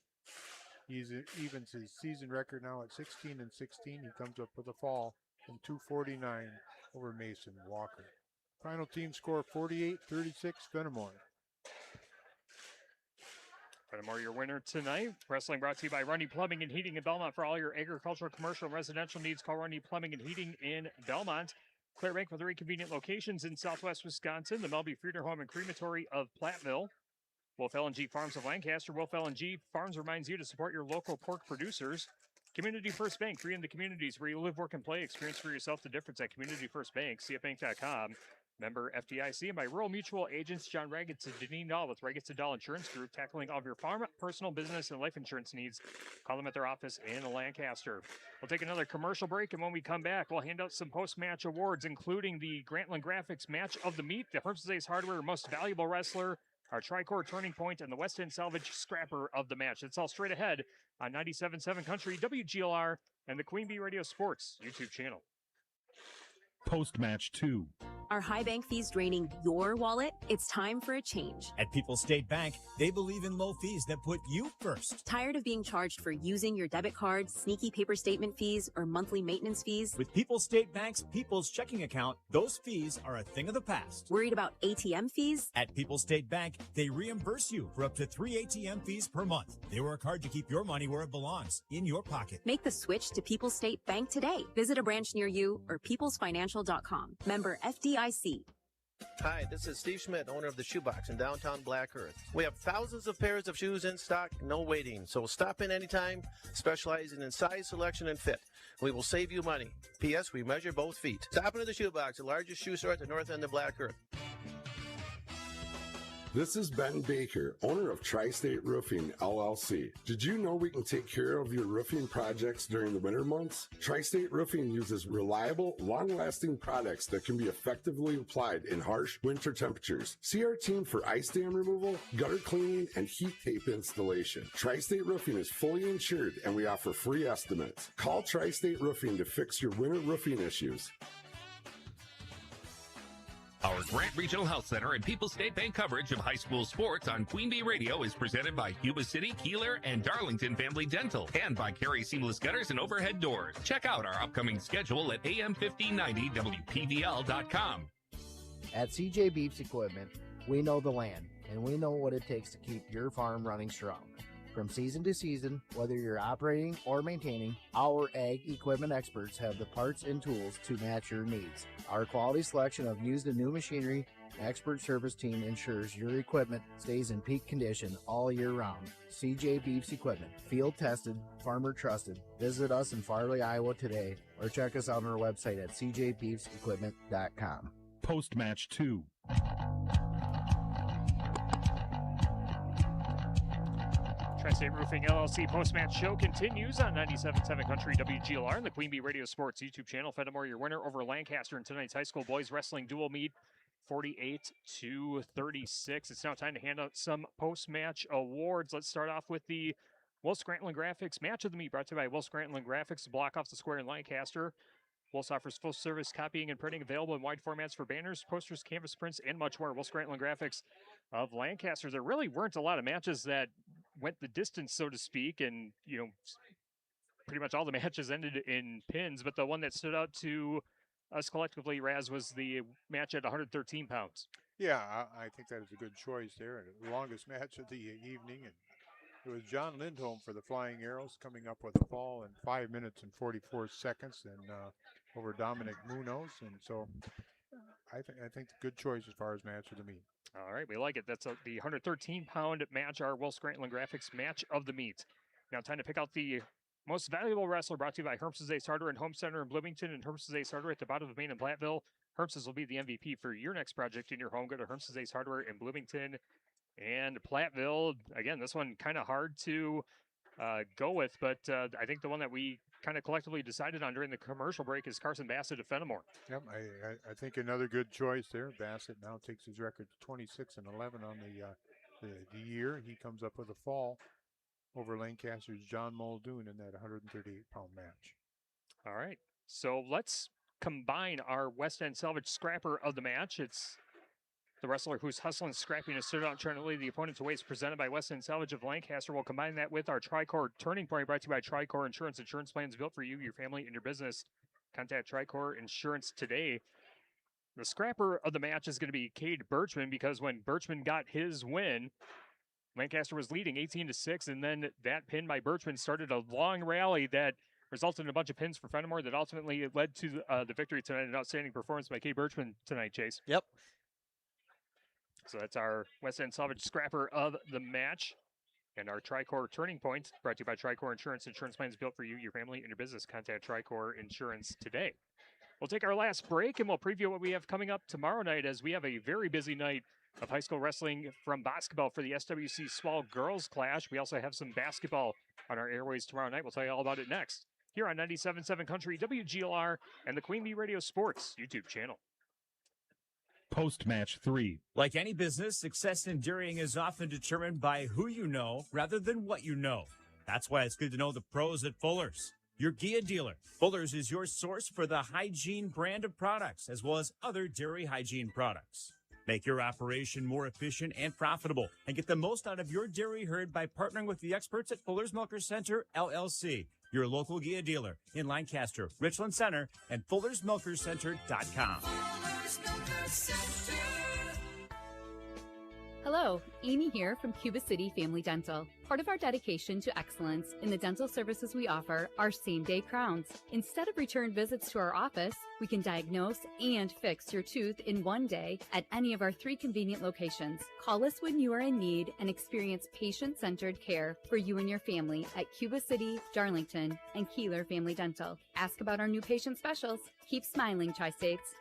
He evens his season record now at 16-16. He comes up with a fall in 249 over Mason Walker. Final team score 48-36 Fennimore. Fennimore, your winner tonight. Wrestling brought to you by Rundy Plumbing and Heating in Belmont. For all your agricultural, commercial, and residential needs, call Rundy Plumbing and Heating in Belmont. Clear Bank with 3 convenient locations in southwest Wisconsin. The Melby Frieder Home and Crematory of Platteville. Wolf LNG Farms of Lancaster. Wolf LNG Farms reminds you to support your local pork producers. Community First Bank, free in the communities where you live, work, and play. Experience for yourself the difference at Community First Bank, cfbank.com. Member FDIC, and by Rural Mutual agents John Raggett and Deneen Dahl with Raggett Dahl Insurance Group, tackling all of your farm, personal, business, and life insurance needs. Call them at their office in Lancaster. We'll take another commercial break, and when we come back, we'll hand out some post-match awards, including the Grantland Graphics Match of the Meet, the Herm's Ace Hardware Most Valuable Wrestler, our Tri-Core Turning Point, and the West End Salvage Scrapper of the Match. It's all straight ahead on 97.7 Country, WGLR, and the Queen Bee Radio Sports YouTube channel. Post-match 2. Are high bank fees draining your wallet? It's time for a change. At People's State Bank, they believe in low fees that put you first. Tired of being charged for using your debit card, sneaky paper statement fees, or monthly maintenance fees? With People's State Bank's People's Checking Account, those fees are a thing of the past. Worried about ATM fees? At People's State Bank, they reimburse you for up to 3 ATM fees per month. They work hard to keep your money where it belongs, in your pocket. Make the switch to People's State Bank today. Visit a branch near you or peoplesfinancial.com. Member FDIC. Hi, this is Steve Schmidt, owner of the Shoebox in downtown Black Earth. We have thousands of pairs of shoes in stock, no waiting. So stop in anytime, specializing in size, selection, and fit. We will save you money. P.S. We measure both feet. Stop into the Shoebox, the largest shoe store at the north end of Black Earth. This is Ben Baker, owner of Tri-State Roofing, LLC. Did you know we can take care of your roofing projects during the winter months? Tri-State Roofing uses reliable, long-lasting products that can be effectively applied in harsh winter temperatures. See our team for ice dam removal, gutter cleaning, and heat tape installation. Tri-State Roofing is fully insured, and we offer free estimates. Call Tri-State Roofing to fix your winter roofing issues. Our Grant Regional Health Center and People's State Bank coverage of high school sports on Queen Bee Radio is presented by Cuba City, Kieler, and Darlington Family Dental, and by Carey Seamless Gutters and Overhead Doors. Check out our upcoming schedule at am1590wpvl.com. At CJ Beeps Equipment, we know the land, and we know what it takes to keep your farm running strong. From season to season, whether you're operating or maintaining, our ag equipment experts have the parts and tools to match your needs. Our quality selection of used and new machinery, expert service team ensures your equipment stays in peak condition all year round. CJ Beeps Equipment, field tested, farmer trusted. Visit us in Farley, Iowa today, or check us out on our website at cjbeepsequipment.com. Post-match 2. Tri-State Roofing LLC post-match show continues on 97.7 Country WGLR and the Queen Bee Radio Sports YouTube channel. Fennimore, your winner over Lancaster in tonight's high school boys wrestling dual meet, 48-36. It's now time to hand out some post-match awards. Let's start off with the Will Scranton Graphics Match of the Meet, brought to you by Will Scranton Graphics, block off the square in Lancaster. Wills offers full-service copying and printing available in wide formats for banners, posters, canvas prints, and much more. Will Scranton Graphics of Lancaster. There really weren't a lot of matches that went the distance, so to speak, and, you know, pretty much all the matches ended in pins, but the one that stood out to us collectively, Raz, was the match at 113 pounds. Yeah, I think that is a good choice there. The longest match of the evening, and it was John Lindholm for the Flying Arrows coming up with a fall in 5 minutes and 44 seconds and over Dominic Munoz. And so I think good choice as far as match of the meet. All right, we like it. That's the 113-pound match, our Will Scranton Graphics match of the meet. Now time to pick out the most valuable wrestler, brought to you by Herms's Ace Hardware and Home Center in Bloomington and Herms's Ace Hardware at the bottom of Main and Platteville. Herms's will be the MVP for your next project in your home. Go to Herms's Ace Hardware in Bloomington and Platteville. Again, this one kind of hard to go with, but I think the one that we kind of collectively decided on during the commercial break is Carson Bassett of Fennimore. Yep, I think another good choice there. Bassett now takes his record to 26-11 on the year. He comes up with a fall over Lancaster's John Muldoon in that 138-pound match. All right, so let's combine our West End Salvage Scrapper of the match. It's the wrestler who's hustling, scrapping, and stood out trying to lead the opponent to waste, presented by West End Salvage of Lancaster. We'll combine that with our Tricor Turning Point, brought to you by Tricor Insurance. Insurance plans built for you, your family, and your business. Contact Tricor Insurance today. The scrapper of the match is going to be Cade Birchman, because when Birchman got his win, Lancaster was leading 18-6, and then that pin by Birchman started a long rally that resulted in a bunch of pins for Fennimore that ultimately led to the victory tonight. An outstanding performance by Cade Birchman tonight, Chase. Yep. So that's our West End Salvage Scrapper of the match. And our Tricor Turning Point, brought to you by Tricor Insurance. Insurance plans built for you, your family, and your business. Contact Tricor Insurance today. We'll take our last break, and we'll preview what we have coming up tomorrow night, as we have a very busy night of high school wrestling from basketball for the SWC Swall Girls Clash. We also have some basketball on our airways tomorrow night. We'll tell you all about it next, here on 97.7 Country, WGLR, and the Queen Bee Radio Sports YouTube channel. Post-match 3. Like any business, success in dairying is often determined by who you know rather than what you know. That's why it's good to know the pros at Fuller's. your Gia dealer. Fuller's is your source for the hygiene brand of products, as well as other dairy hygiene products. Make your operation more efficient and profitable, and get the most out of your dairy herd by partnering with the experts at Fuller's Milker Center, LLC, your local Gia dealer in Lancaster, Richland Center, and Fuller'sMilkerCenter.com. Hello, Amy here from Cuba City Family Dental. Part of our dedication to excellence in the dental services we offer are same-day crowns. Instead of return visits to our office, we can diagnose and fix your tooth in one day at any of our 3 convenient locations. Call us when you are in need and experience patient-centered care for you and your family at Cuba City, Darlington, and Kieler Family Dental. Ask about our new patient specials. Keep smiling, Tri-States.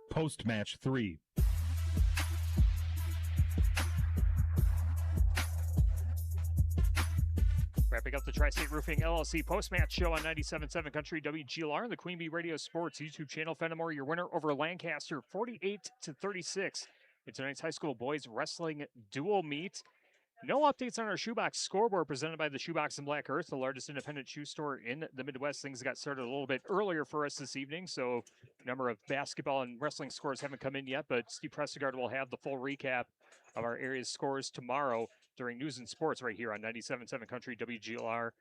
Post-match 3. Wrapping up the Tri-State Roofing LLC post-match show on 97.7 Country WGLR and the Queen Bee Radio Sports YouTube channel. Fennimore, your winner over Lancaster, 48-36 in tonight's high school boys wrestling dual meet. No updates on our shoebox scoreboard presented by the Shoebox in Black Earth, the largest independent shoe store in the Midwest. Things got started a little bit earlier for us this evening, so a number of basketball and wrestling scores haven't come in yet, but Steve Prestegard will have the full recap of our area's scores tomorrow during News and Sports right here on 97.7 Country WGLR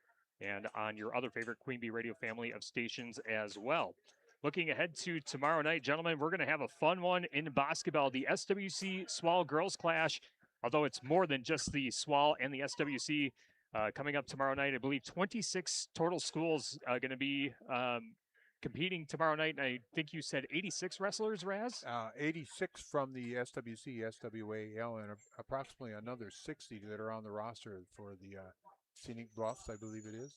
and on your other favorite Queen Bee Radio family of stations as well. Looking ahead to tomorrow night, gentlemen, we're going to have a fun one in basketball. The SWC SWAL Girls Clash, although it's more than just the SWAL and the SWC, coming up tomorrow night. I believe 26 total schools going to be competing tomorrow night, and I think you said 86 wrestlers, Raz? 86 from the SWC, SWAL, and approximately another 60 that are on the roster for the Scenic Bluffs, I believe it is.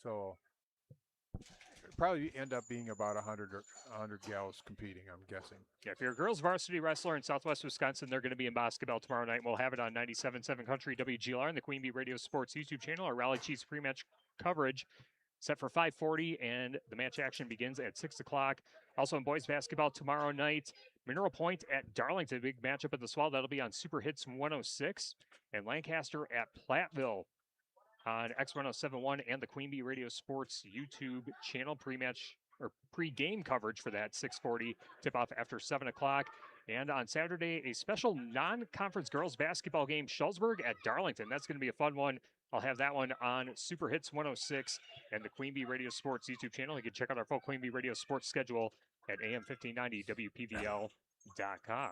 So probably end up being about 100 gals competing, I'm guessing. Yeah, if you're a girls varsity wrestler in Southwest Wisconsin, they're going to be in basketball tomorrow night. We'll have it on 97.7 Country WGLR and the Queen Bee Radio Sports YouTube channel. Our Rally Chiefs pre-match coverage set for 5:40, and the match action begins at 6 o'clock. Also in boys basketball tomorrow night, Mineral Point at Darlington, big matchup at the Swell. That'll be on Super Hits 106, and Lancaster at Platteville on X1071 and the Queen Bee Radio Sports YouTube channel. Pre-match or pre-game coverage for that 6:40 tip-off after 7 o'clock. And on Saturday, a special non-conference girls basketball game, Schulzburg at Darlington. That's going to be a fun one. I'll have that one on Super Hits 106 and the Queen Bee Radio Sports YouTube channel. You can check out our full Queen Bee Radio Sports schedule at AM1590WPVL.com.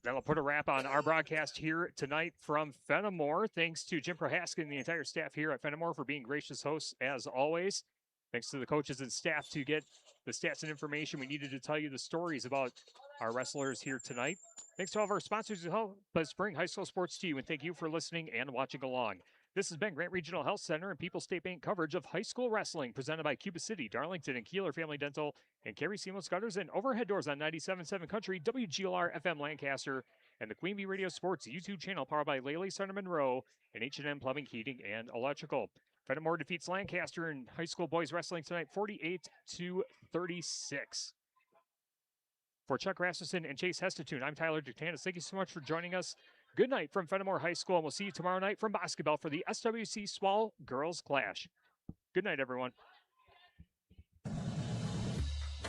That'll put a wrap on our broadcast here tonight from Fennimore. Thanks to Jim Prohaska and the entire staff here at Fennimore for being gracious hosts as always. Thanks to the coaches and staff to get the stats and information we needed to tell you the stories about our wrestlers here tonight. Thanks to all of our sponsors who help us bring high school sports to you, and thank you for listening and watching along. This has been Grant Regional Health Center and People's State Bank coverage of high school wrestling presented by Cuba City, Darlington, and Kieler Family Dental, and Carey Seamless Gutters and Overhead Doors on 97.7 Country, WGLR FM Lancaster, and the Queen Bee Radio Sports YouTube channel powered by Lely Center Monroe and H&M Plumbing, Heating, and Electrical. Fennimore defeats Lancaster in high school boys wrestling tonight, 48-36. For Chuck Rasmussen and Chase Hestatoon, I'm Tyler Duktanis. Thank you so much for joining us. Good night from Fennimore High School, and we'll see you tomorrow night from basketball for the SWC SWAL Girls Clash. Good night, everyone.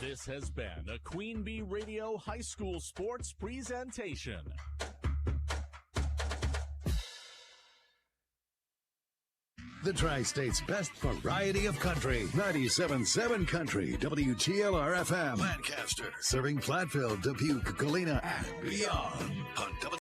This has been a Queen Bee Radio High School Sports presentation. The Tri-State's best variety of country. 97.7 Country, WGLR FM. Lancaster, serving Platteville, Dubuque, Galena, and beyond. On